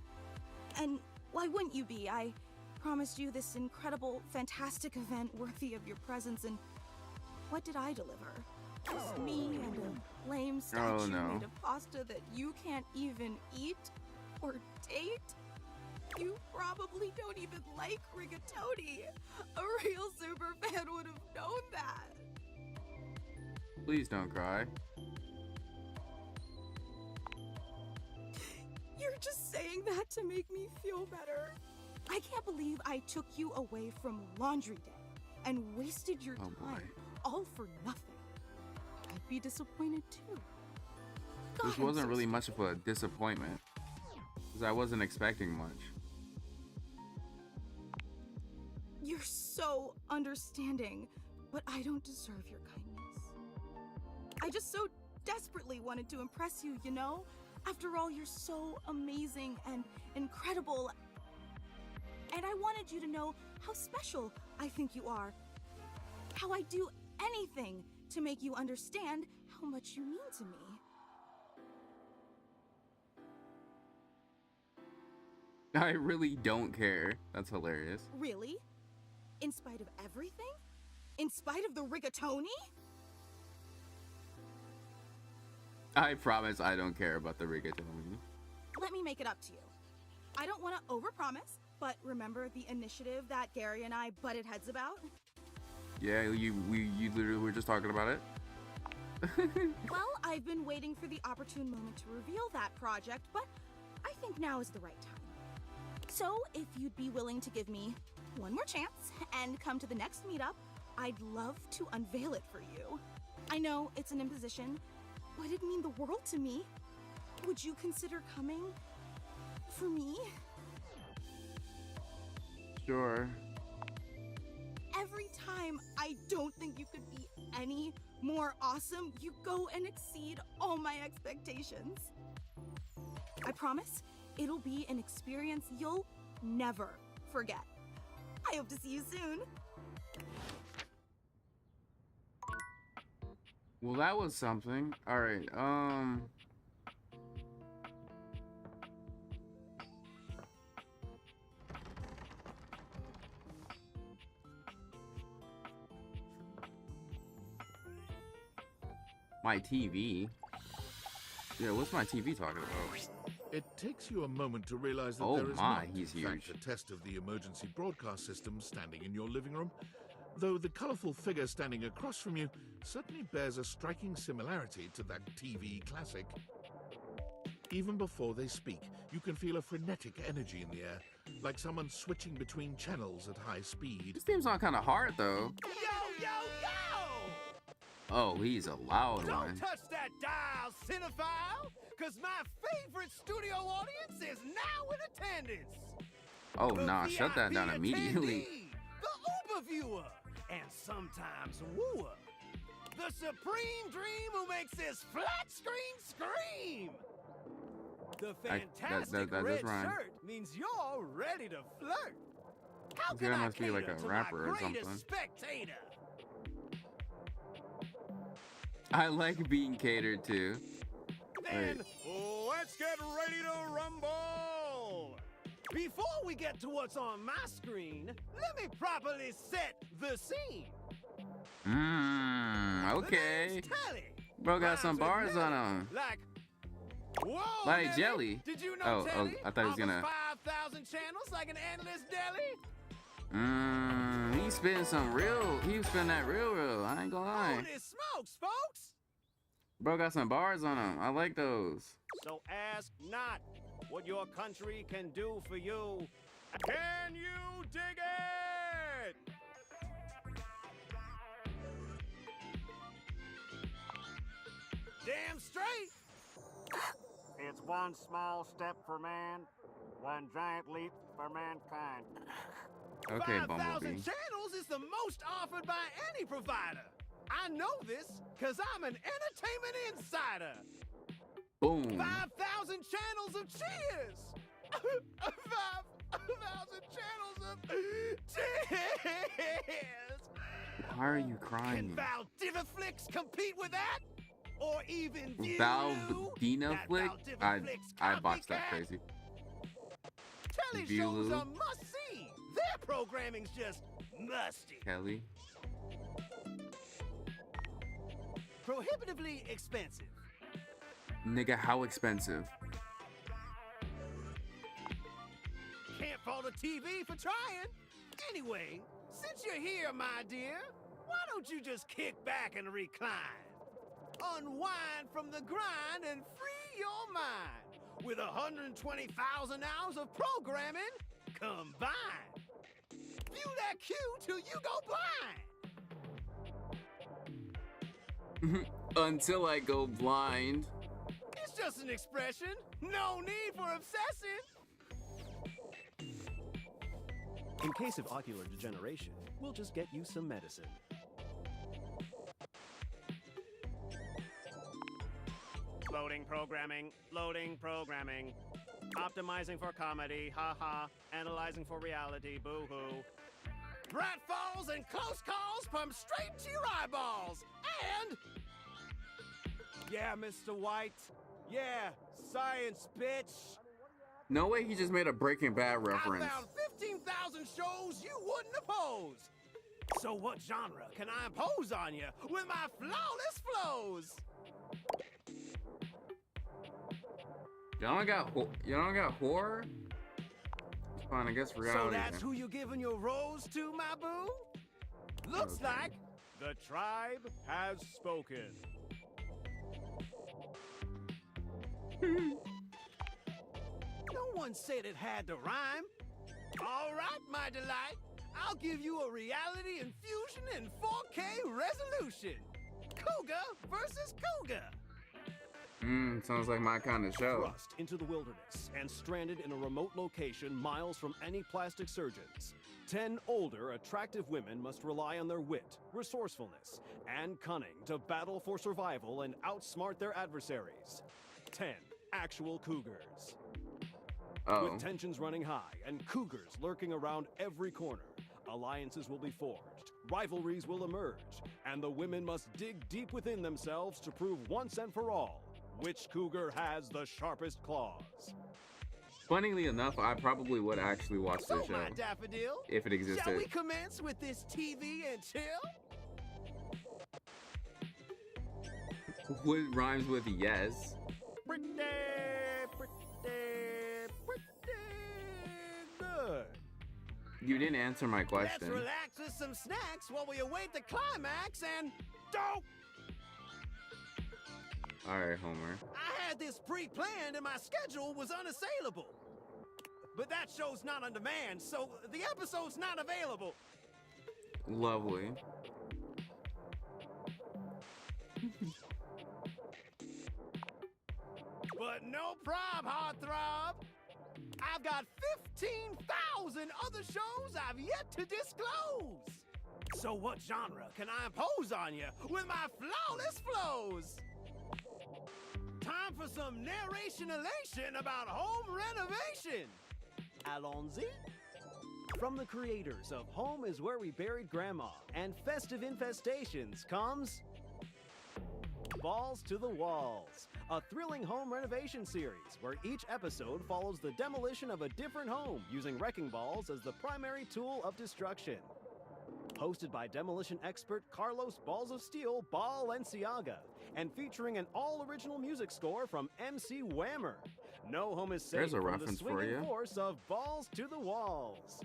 And why wouldn't you be? I promised you this incredible, fantastic event worthy of your presence, and what did I deliver? Just me and a lame statue made of pasta that you can't even eat or date? You probably don't even like rigatoni. A real super fan would have known that. Please don't cry. You're just saying that to make me feel better. I can't believe I took you away from laundry day and wasted your time all for nothing. I'd be disappointed too. This wasn't really much of a disappointment, because I wasn't expecting much. You're so understanding, but I don't deserve your kindness. I just so desperately wanted to impress you, you know? After all, you're so amazing and incredible. And I wanted you to know how special I think you are. How I do anything to make you understand how much you mean to me. I really don't care. That's hilarious. Really? In spite of everything? In spite of the rigatoni? I promise I don't care about the rigatoni. Let me make it up to you. I don't want to overpromise, but remember the initiative that Gary and I butted heads about? Yeah, you literally were just talking about it. Well, I've been waiting for the opportune moment to reveal that project, but I think now is the right time. So, if you'd be willing to give me one more chance and come to the next meetup, I'd love to unveil it for you. I know it's an imposition, but it'd mean the world to me. Would you consider coming for me? Sure. Every time I don't think you could be any more awesome, you go and exceed all my expectations. I promise it'll be an experience you'll never forget. I hope to see you soon. Well, that was something. All right. My TV. Yeah, what's my TV talking about? It takes you a moment to realize that there is not, in fact, a test of the emergency broadcast system standing in your living room, though the colorful figure standing across from you certainly bears a striking similarity to that TV classic. Even before they speak, you can feel a frenetic energy in the air, like someone switching between channels at high speed. This theme song kind of hard, though. Yo, yo, yo! Oh, he's a loud Don't one. touch that dial, cinephile, because my favorite studio audience is now in attendance. Oh, nah, shut that down immediately. The Uber viewer, and sometimes wooer. The supreme dream who makes this flat screen scream. The fantastic red shirt means you're ready to flirt. How can I must be like cater a to rapper my or greatest something. spectator? I like being catered to. Then let's get ready to rumble! Before we get to what's on my screen, let me properly set the scene. Okay. Bro got some bars on him. Like, whoa, Like Nelly, jelly. Did you know Telly I thought he was gonna. 5,000 channels like an endless deli? He's spitting some real. He was spitting that real. I ain't gonna lie. Holy smokes, folks! Bro got some bars on him. I like those. So ask not what your country can do for you. Can you dig it? Damn straight! It's one small step for man, one giant leap for mankind. Okay, 5,000 Bumblebee. channels is the most offered by any provider. I know this because I'm an entertainment insider. Boom. 5,000 channels of cheers. 5,000 channels of cheers. Why are you Can crying? Valdiviflix compete with that? Or even View? Valdina flick? I botched that crazy. Telly View. shows are must-see. Their programming's just musty. Kelly. Prohibitively expensive. Nigga, how expensive? Can't fault a TV for trying. Anyway, since you're here, my dear, why don't you just kick back and recline? Unwind from the grind and free your mind with 120,000 hours of programming combined. View that cue till you go blind. Until I go blind. It's just an expression. No need for obsessing. In case of ocular degeneration, we'll just get you some medicine. Loading programming, loading programming. Optimizing for comedy, haha. Analyzing for reality, boo-hoo. Pratfalls and close calls pump straight to your eyeballs. And... yeah, Mr. White. Yeah, science, bitch. No way he just made a Breaking Bad reference. I found 15,000 shows you wouldn't oppose. So what genre can I impose on you with my flawless flows? Y'all got horror? It's fine, I guess reality. So that's who you giving your rose to, my boo? Looks like the tribe has spoken. No one said it had to rhyme. All right, my delight. I'll give you a reality infusion in 4K resolution. Cougar versus Cougar. Sounds like my kind of show. Thrust into the wilderness and stranded in a remote location miles from any plastic surgeons. 10 older, attractive women must rely on their wit, resourcefulness, and cunning to battle for survival and outsmart their adversaries. 10 actual cougars. Oh. With tensions running high and cougars lurking around every corner, alliances will be forged, rivalries will emerge, and the women must dig deep within themselves to prove once and for all which cougar has the sharpest claws. Funnily enough, I probably would actually watch this show my daffodil, if it existed. shall we commence with this TV and chill? What rhymes with yes? Pretty good. You didn't answer my question. Let's relax with some snacks while we await the climax and dope. Alright, Homer. I had this pre-planned and my schedule was unassailable. But that show's not on demand, so the episode's not available. Lovely. But no prob, heartthrob. I've got 15,000 other shows I've yet to disclose. So what genre can I impose on you with my flawless flows? Time for some narration elation about home renovation. Allons-y. From the creators of Home is Where We Buried Grandma and Festive Infestations comes Balls to the Walls, a thrilling home renovation series where each episode follows the demolition of a different home using wrecking balls as the primary tool of destruction. Hosted by demolition expert Carlos Balls of Steel Balenciaga and featuring an all-original music score from MC Whammer. No home is safe There's a from the reference for swinging you. force of Balls to the Walls.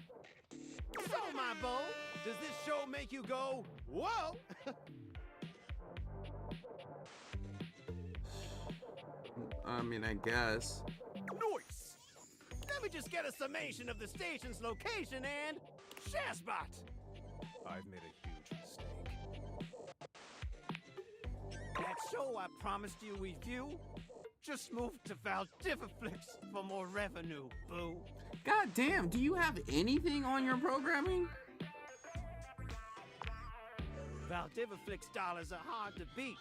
So, my beau, does this show make you go, whoa? I mean, I guess. Nice. Let me just get a summation of the station's location and Shazbot. I've made a huge mistake. That show I promised you we'd view? Just move to Valdiviflix for more revenue, boo. God damn, do you have anything on your programming? Valdiviflix dollars are hard to beat.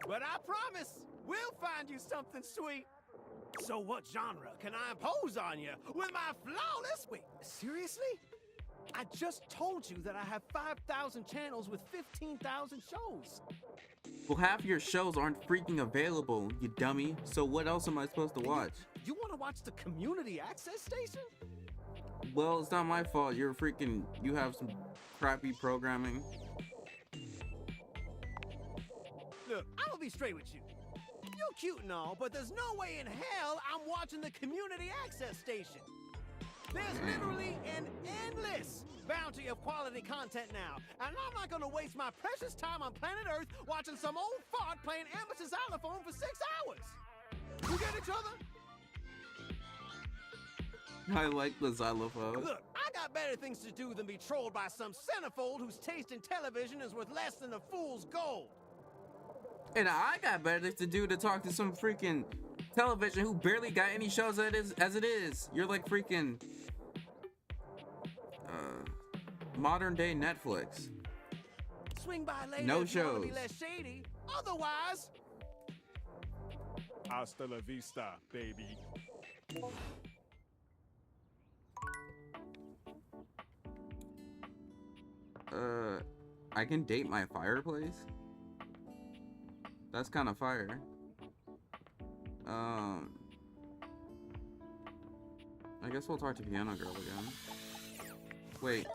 But I promise, we'll find you something sweet. So what genre can I impose on you with my flawless... Wait, seriously? I just told you that I have 5,000 channels with 15,000 shows. Well, half your shows aren't freaking available, you dummy. So what else am I supposed to watch? You want to watch the community access station? Well, it's not my fault. You have some crappy programming. Look, I'll be straight with you. You're cute and all, but there's no way in hell I'm watching the community access station. There's literally an endless bounty of quality content now, and I'm not gonna waste my precious time on planet Earth watching some old fart playing amateur xylophone for 6 hours. You get each other? I like the xylophone. Look, I got better things to do than be trolled by some centerfold whose taste in television is worth less than a fool's gold. And I got better things to do to talk to some freaking television who barely got any shows as it is. You're like freaking modern day Netflix. Swing by later No if you want to be shows. less shady. Otherwise, Hasta la vista, baby. I can date my fireplace? That's kind of fire. I guess we'll talk to Piano Girl again. Wait.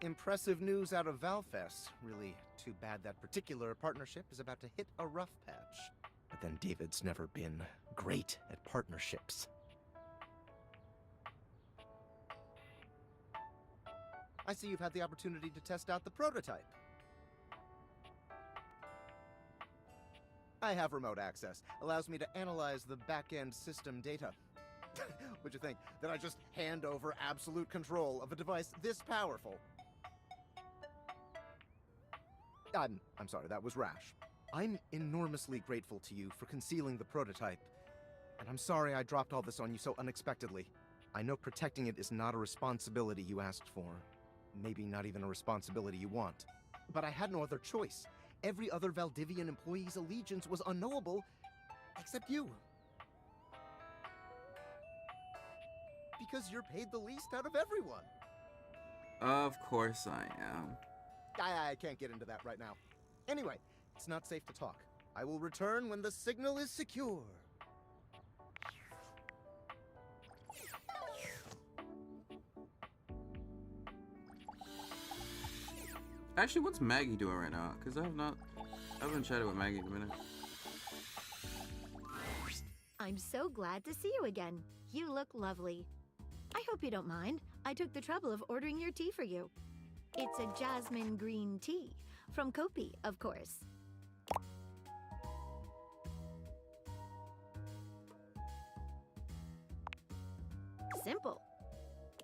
Impressive news out of Valfest. Really too bad that particular partnership is about to hit a rough patch. But then David's never been great at partnerships. I see you've had the opportunity to test out the prototype. I have remote access. Allows me to analyze the back-end system data. What'd you think? That I just hand over absolute control of a device this powerful? I'm sorry, that was rash. I'm enormously grateful to you for concealing the prototype. And I'm sorry I dropped all this on you so unexpectedly. I know protecting it is not a responsibility you asked for. Maybe not even a responsibility you want. But I had no other choice. Every other Valdivian employee's allegiance was unknowable, except you. Because you're paid the least out of everyone. Of course I am. I can't get into that right now. Anyway, it's not safe to talk. I will return when the signal is secure. Actually, what's Maggie doing right now? Because I haven't chatted with Maggie in a minute. I'm so glad to see you again. You look lovely. I hope you don't mind. I took the trouble of ordering your tea for you. It's a jasmine green tea. From Kopi, of course. Simple.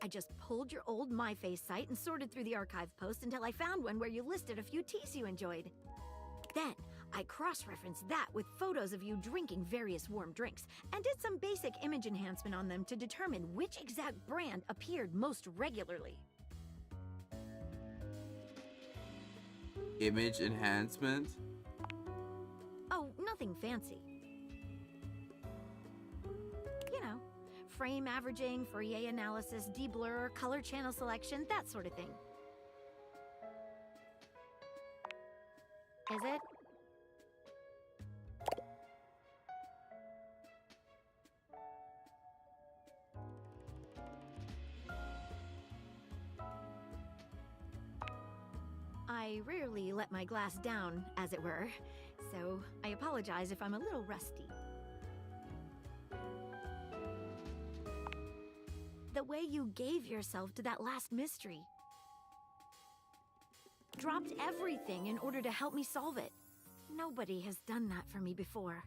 I just pulled your old MyFace site and sorted through the archive posts until I found one where you listed a few teas you enjoyed. Then, I cross-referenced that with photos of you drinking various warm drinks and did some basic image enhancement on them to determine which exact brand appeared most regularly. Image enhancement? Oh, nothing fancy. You know, frame averaging, Fourier analysis, deblur, color channel selection, that sort of thing. Is it? I rarely let my glass down, as it were, so I apologize if I'm a little rusty. The way you gave yourself to that last mystery. Dropped everything in order to help me solve it. Nobody has done that for me before.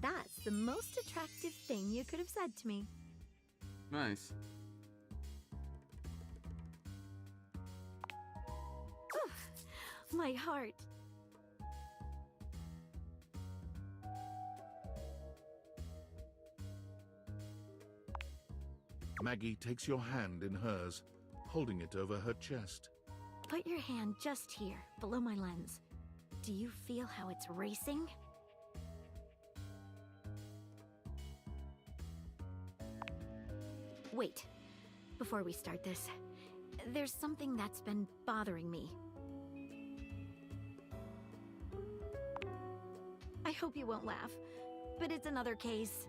That's the most attractive thing you could have said to me. Nice. My heart. Maggie takes your hand in hers, holding it over her chest. Put your hand just here, below my lens. Do you feel how it's racing? Wait, before we start this, there's something that's been bothering me. I hope you won't laugh, but it's another case.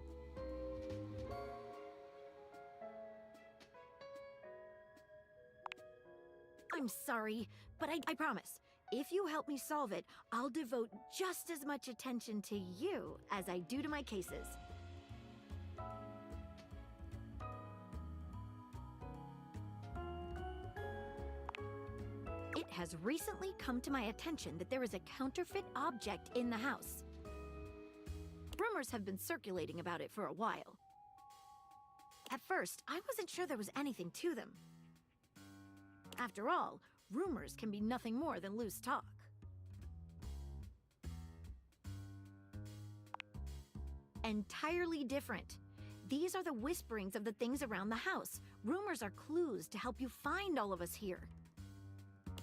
I'm sorry, but I promise, if you help me solve it, I'll devote just as much attention to you as I do to my cases. It has recently come to my attention that there is a counterfeit object in the house. Rumors have been circulating about it for a while. At first, I wasn't sure there was anything to them. After all, rumors can be nothing more than loose talk. Entirely different. These are the whisperings of the things around the house. Rumors are clues to help you find all of us here.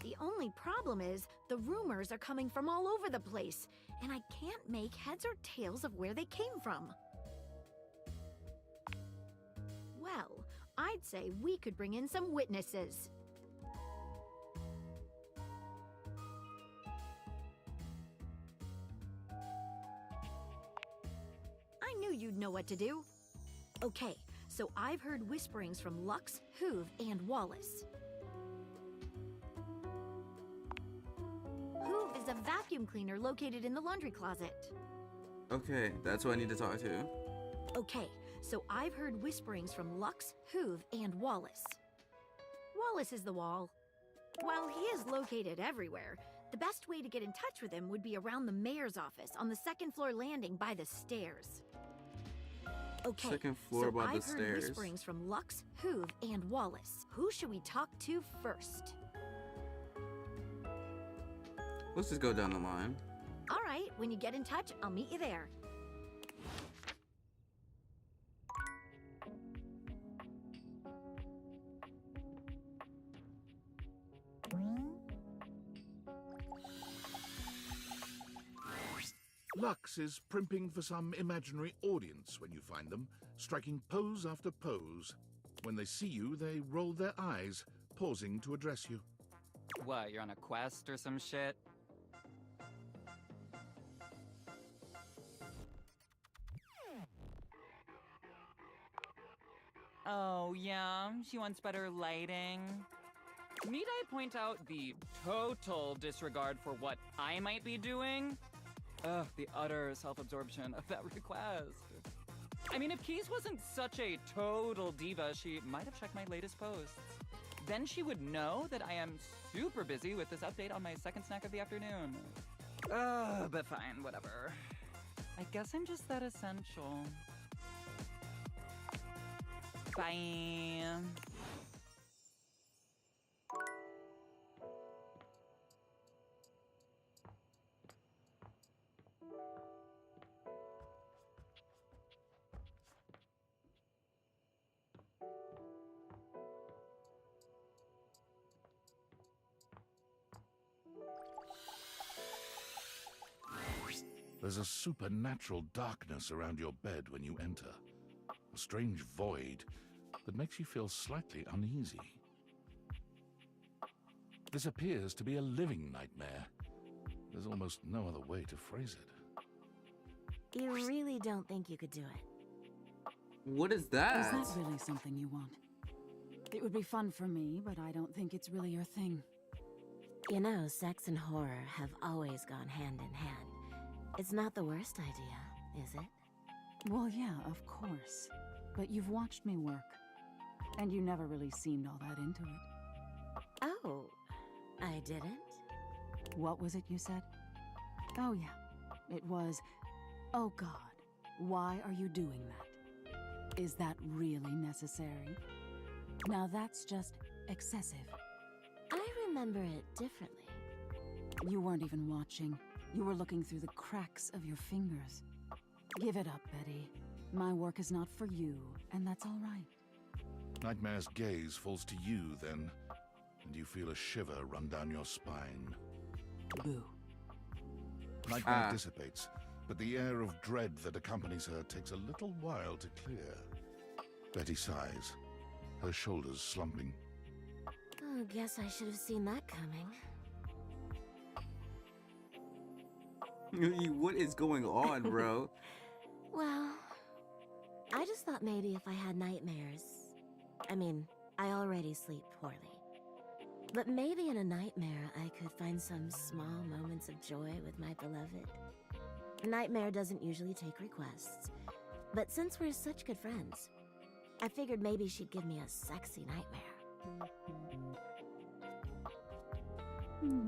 The only problem is, the rumors are coming from all over the place, and I can't make heads or tails of where they came from. Well, I'd say we could bring in some witnesses. I knew you'd know what to do. Okay, so I've heard whisperings from Lux, Hoove, and Wallace. Hoove is a vacuum cleaner located in the laundry closet. Okay, that's who I need to talk to. Okay, so I've heard whisperings from Lux, Hoove, and Wallace. Wallace is the wall. While he is located everywhere, the best way to get in touch with him would be around the mayor's office on the second floor landing by the stairs. Okay, Second floor so by the I've heard stairs. whisperings from Lux, Hoove, and Wallace. Who should we talk to first? Let's just go down the line. All right, when you get in touch, I'll meet you there. Lux is primping for some imaginary audience when you find them, striking pose after pose. When they see you, they roll their eyes, pausing to address you. What, you're on a quest or some shit? Oh, yeah? She wants better lighting? Need I point out the total disregard for what I might be doing? Ugh, the utter self-absorption of that request. I mean, if Keys wasn't such a total diva, she might have checked my latest posts. Then she would know that I am super busy with this update on my second snack of the afternoon. But fine, whatever. I guess I'm just that essential. Bye. There's a supernatural darkness around your bed when you enter. A strange void that makes you feel slightly uneasy. This appears to be a living nightmare. There's almost no other way to phrase it. You really don't think you could do it? What is that? Is that really something you want? It would be fun for me, but I don't think it's really your thing. You know, sex and horror have always gone hand in hand. It's not the worst idea, is it? Well, yeah, of course. But you've watched me work, and you never really seemed all that into it. Oh, I didn't? What was it you said? Oh, yeah. It was, oh God, why are you doing that? Is that really necessary? Now that's just excessive. I remember it differently. You weren't even watching. You were looking through the cracks of your fingers. Give it up, Betty. My work is not for you, and that's all right. Nightmare's gaze falls to you then, and you feel a shiver run down your spine. Boo. Nightmare dissipates, but the air of dread that accompanies her takes a little while to clear. Betty sighs, her shoulders slumping. Oh, guess I should have seen that coming. What is going on, bro? Well, I just thought maybe if I had nightmares... I mean, I already sleep poorly. But maybe in a nightmare I could find some small moments of joy with my beloved. Nightmare doesn't usually take requests, but since we're such good friends, I figured maybe she'd give me a sexy nightmare.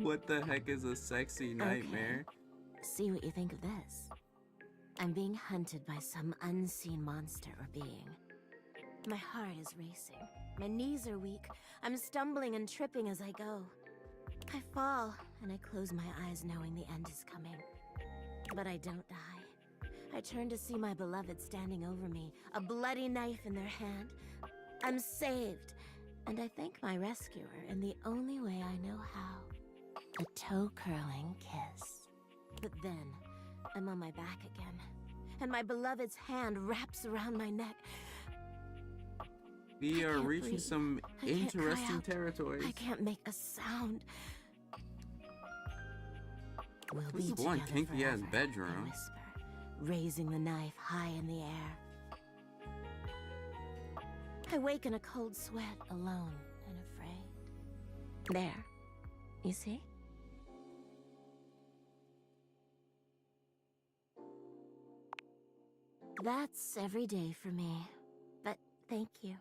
What the heck is a sexy nightmare? Okay. See what you think of this. I'm being hunted by some unseen monster or being. My heart is racing. My knees are weak. I'm stumbling and tripping as I go. I fall, and I close my eyes knowing the end is coming. But I don't die. I turn to see my beloved standing over me, a bloody knife in their hand. I'm saved, and I thank my rescuer in the only way I know how. A toe-curling kiss. But then, I'm on my back again, and my beloved's hand wraps around my neck. We are reaching breathe. some interesting territories. I can't make a sound. We'll This be is one together kinky ass forever, I bedroom. whisper, raising the knife high in the air. I wake in a cold sweat, alone and afraid. There. You see? That's every day for me. But thank you.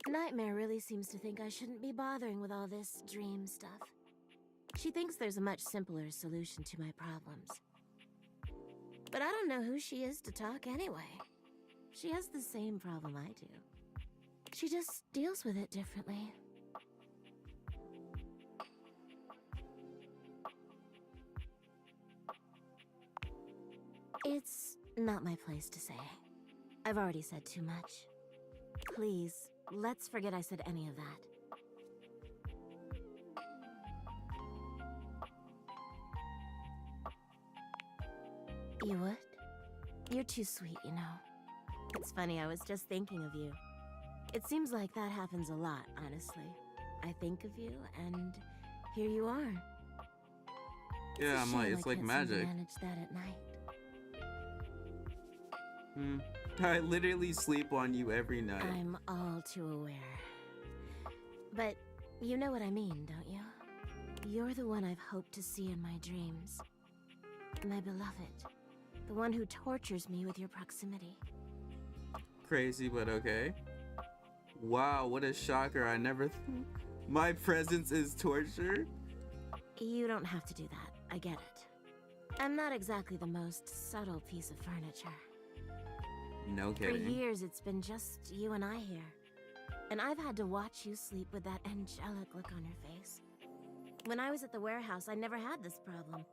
Nightmare really seems to think I shouldn't be bothering with all this dream stuff. She thinks there's a much simpler solution to my problems. But I don't know who she is to talk anyway. She has the same problem I do. She just deals with it differently. It's not my place to say. I've already said too much. Please, let's forget I said any of that. You would? You're too sweet, you know. It's funny, I was just thinking of you. It seems like that happens a lot, honestly. I think of you, and here you are. Yeah, I'm like, it's like magic. Manage that at night. I literally sleep on you every night. I'm all too aware. But you know what I mean, don't you? You're the one I've hoped to see in my dreams. My beloved. The one who tortures me with your proximity. Crazy, but okay. Wow, what a shocker. I never... My presence is torture? You don't have to do that. I get it. I'm not exactly the most subtle piece of furniture. No For kidding. years, it's been just you and I here. And I've had to watch you sleep with that angelic look on your face. When I was at the warehouse, I never had this problem.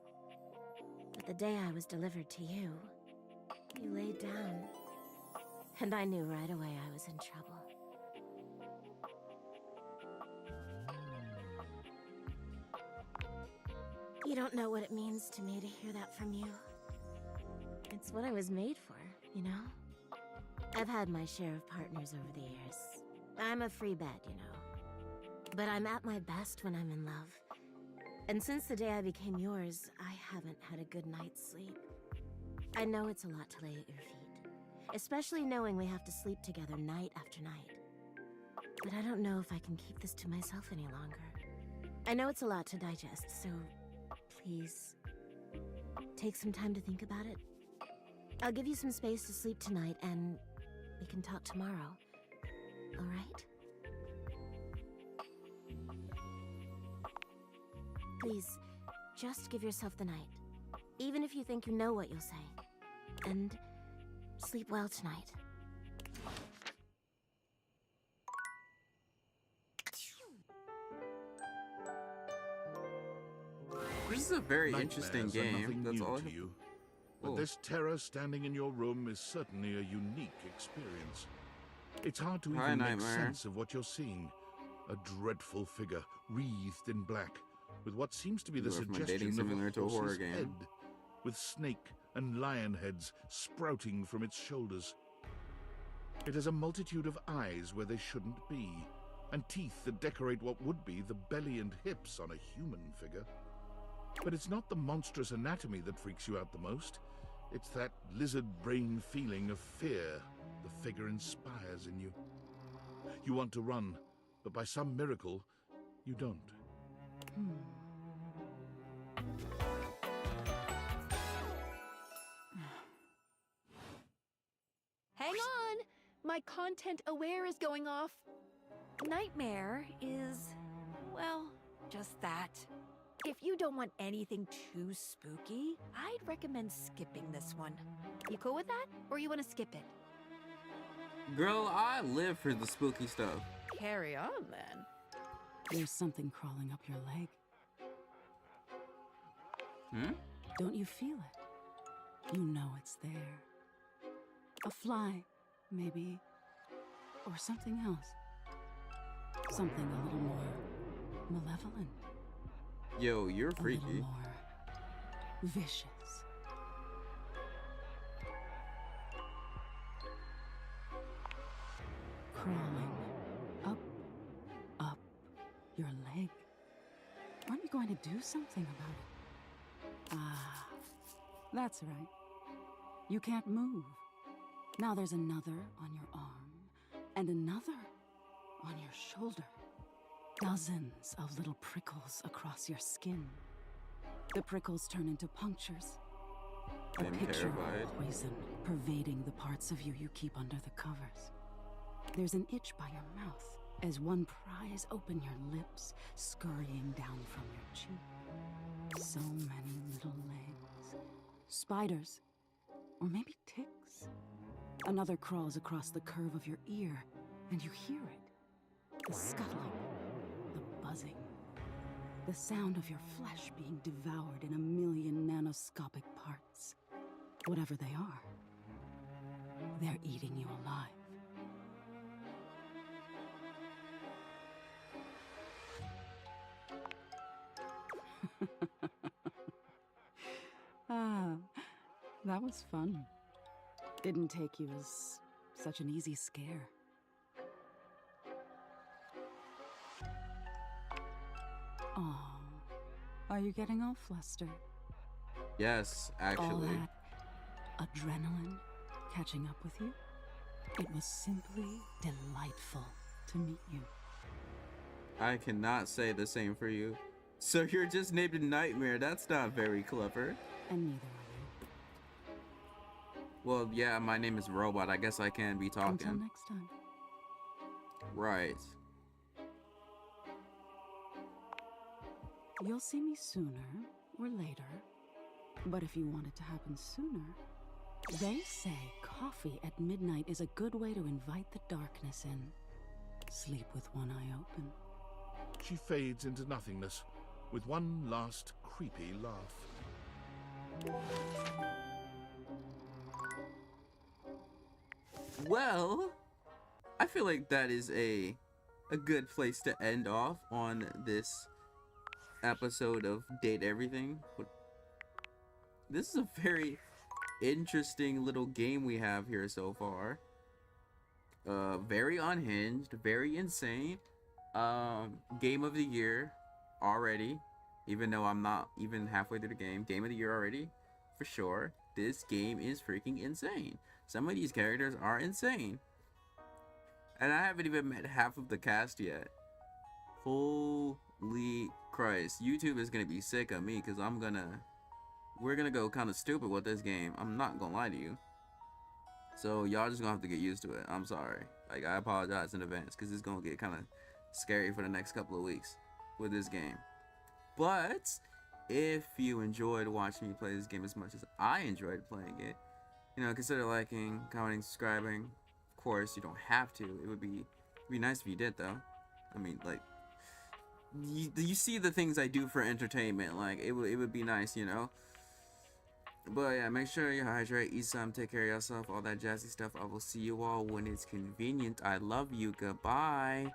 But the day I was delivered to you, you laid down. And I knew right away I was in trouble. You don't know what it means to me to hear that from you. It's what I was made for, you know? I've had my share of partners over the years. I'm a free bet, you know. But I'm at my best when I'm in love. And since the day I became yours, I haven't had a good night's sleep. I know it's a lot to lay at your feet, especially knowing we have to sleep together night after night. But I don't know if I can keep this to myself any longer. I know it's a lot to digest, so please, take some time to think about it. I'll give you some space to sleep tonight, and we can talk tomorrow. All right? Please, just give yourself the night. Even if you think you know what you'll say. And sleep well tonight. This is a very Nightmares interesting are game. nothing That's new all I to you. But Oh. this terror standing in your room is certainly a unique experience. It's hard to Hi, even make Nightmare. sense of what you're seeing. A dreadful figure, wreathed in black, with what seems to be the You went from a dating suggestion of simulator a to a horror horse's game. head, with snake and lion heads sprouting from its shoulders. It has a multitude of eyes where they shouldn't be, and teeth that decorate what would be the belly and hips on a human figure. But it's not the monstrous anatomy that freaks you out the most. It's that lizard brain feeling of fear the figure inspires in you. You want to run, but by some miracle, you don't. Hang on! My content aware is going off. Nightmare is, well, just that. If you don't want anything too spooky, I'd recommend skipping this one. You cool with that? Or you want to skip it? Girl, I live for the spooky stuff. Carry on then. There's something crawling up your leg. Hmm? Don't you feel it? You know it's there. A fly, maybe. Or something else. Something a little more malevolent. Yo, you're A freaky. little more vicious. Crawling up your leg. Aren't you going to do something about it? Ah, that's right. You can't move. Now there's another on your arm, and another on your shoulder. Dozens of little prickles across your skin. The prickles turn into punctures. A I'm picture terrified. of poison pervading the parts of you you keep under the covers. There's an itch by your mouth as one pries open your lips, scurrying down from your cheek. So many little legs. Spiders. Or maybe ticks. Another crawls across the curve of your ear, and you hear it. The scuttling, the buzzing, the sound of your flesh being devoured in a million nanoscopic parts. Whatever they are, they're eating you alive. Ah, that was fun. Didn't take you as such an easy scare. Aw, are you getting all flustered? Yes, All actually. that adrenaline catching up with you? It was simply delightful to meet you. I cannot say the same for you. So you're just named a Nightmare. That's not very clever. And neither are you. Well, yeah, my name is Robot. I guess I can be talking. Until next time. Right. You'll see me sooner or later. But if you want it to happen sooner, they say coffee at midnight is a good way to invite the darkness in. Sleep with one eye open. She fades into nothingness with one last creepy laugh. Well, I feel like that is a good place to end off on this episode of Date Everything. This is a very interesting little game we have here so far. Very unhinged, very insane. Game of the year already, even though I'm not even halfway through the game. Game of the year already, for sure. This game is freaking insane. Some of these characters are insane. And I haven't even met half of the cast yet. Holy Christ. YouTube is gonna be sick of me because we're gonna go kind of stupid with this game. I'm not gonna lie to you. So y'all just gonna have to get used to it. I'm sorry. Like, I apologize in advance because it's gonna get kind of scary for the next couple of weeks with this game. But if you enjoyed watching me play this game as much as I enjoyed playing it, you know, consider liking, commenting, subscribing. Of course, you don't have to. It would be nice if you did, though. I mean, like, you see the things I do for entertainment. Like it would be nice, you know. But yeah, make sure you hydrate, eat some, take care of yourself, all that jazzy stuff. I will see you all when it's convenient. I love you. Goodbye.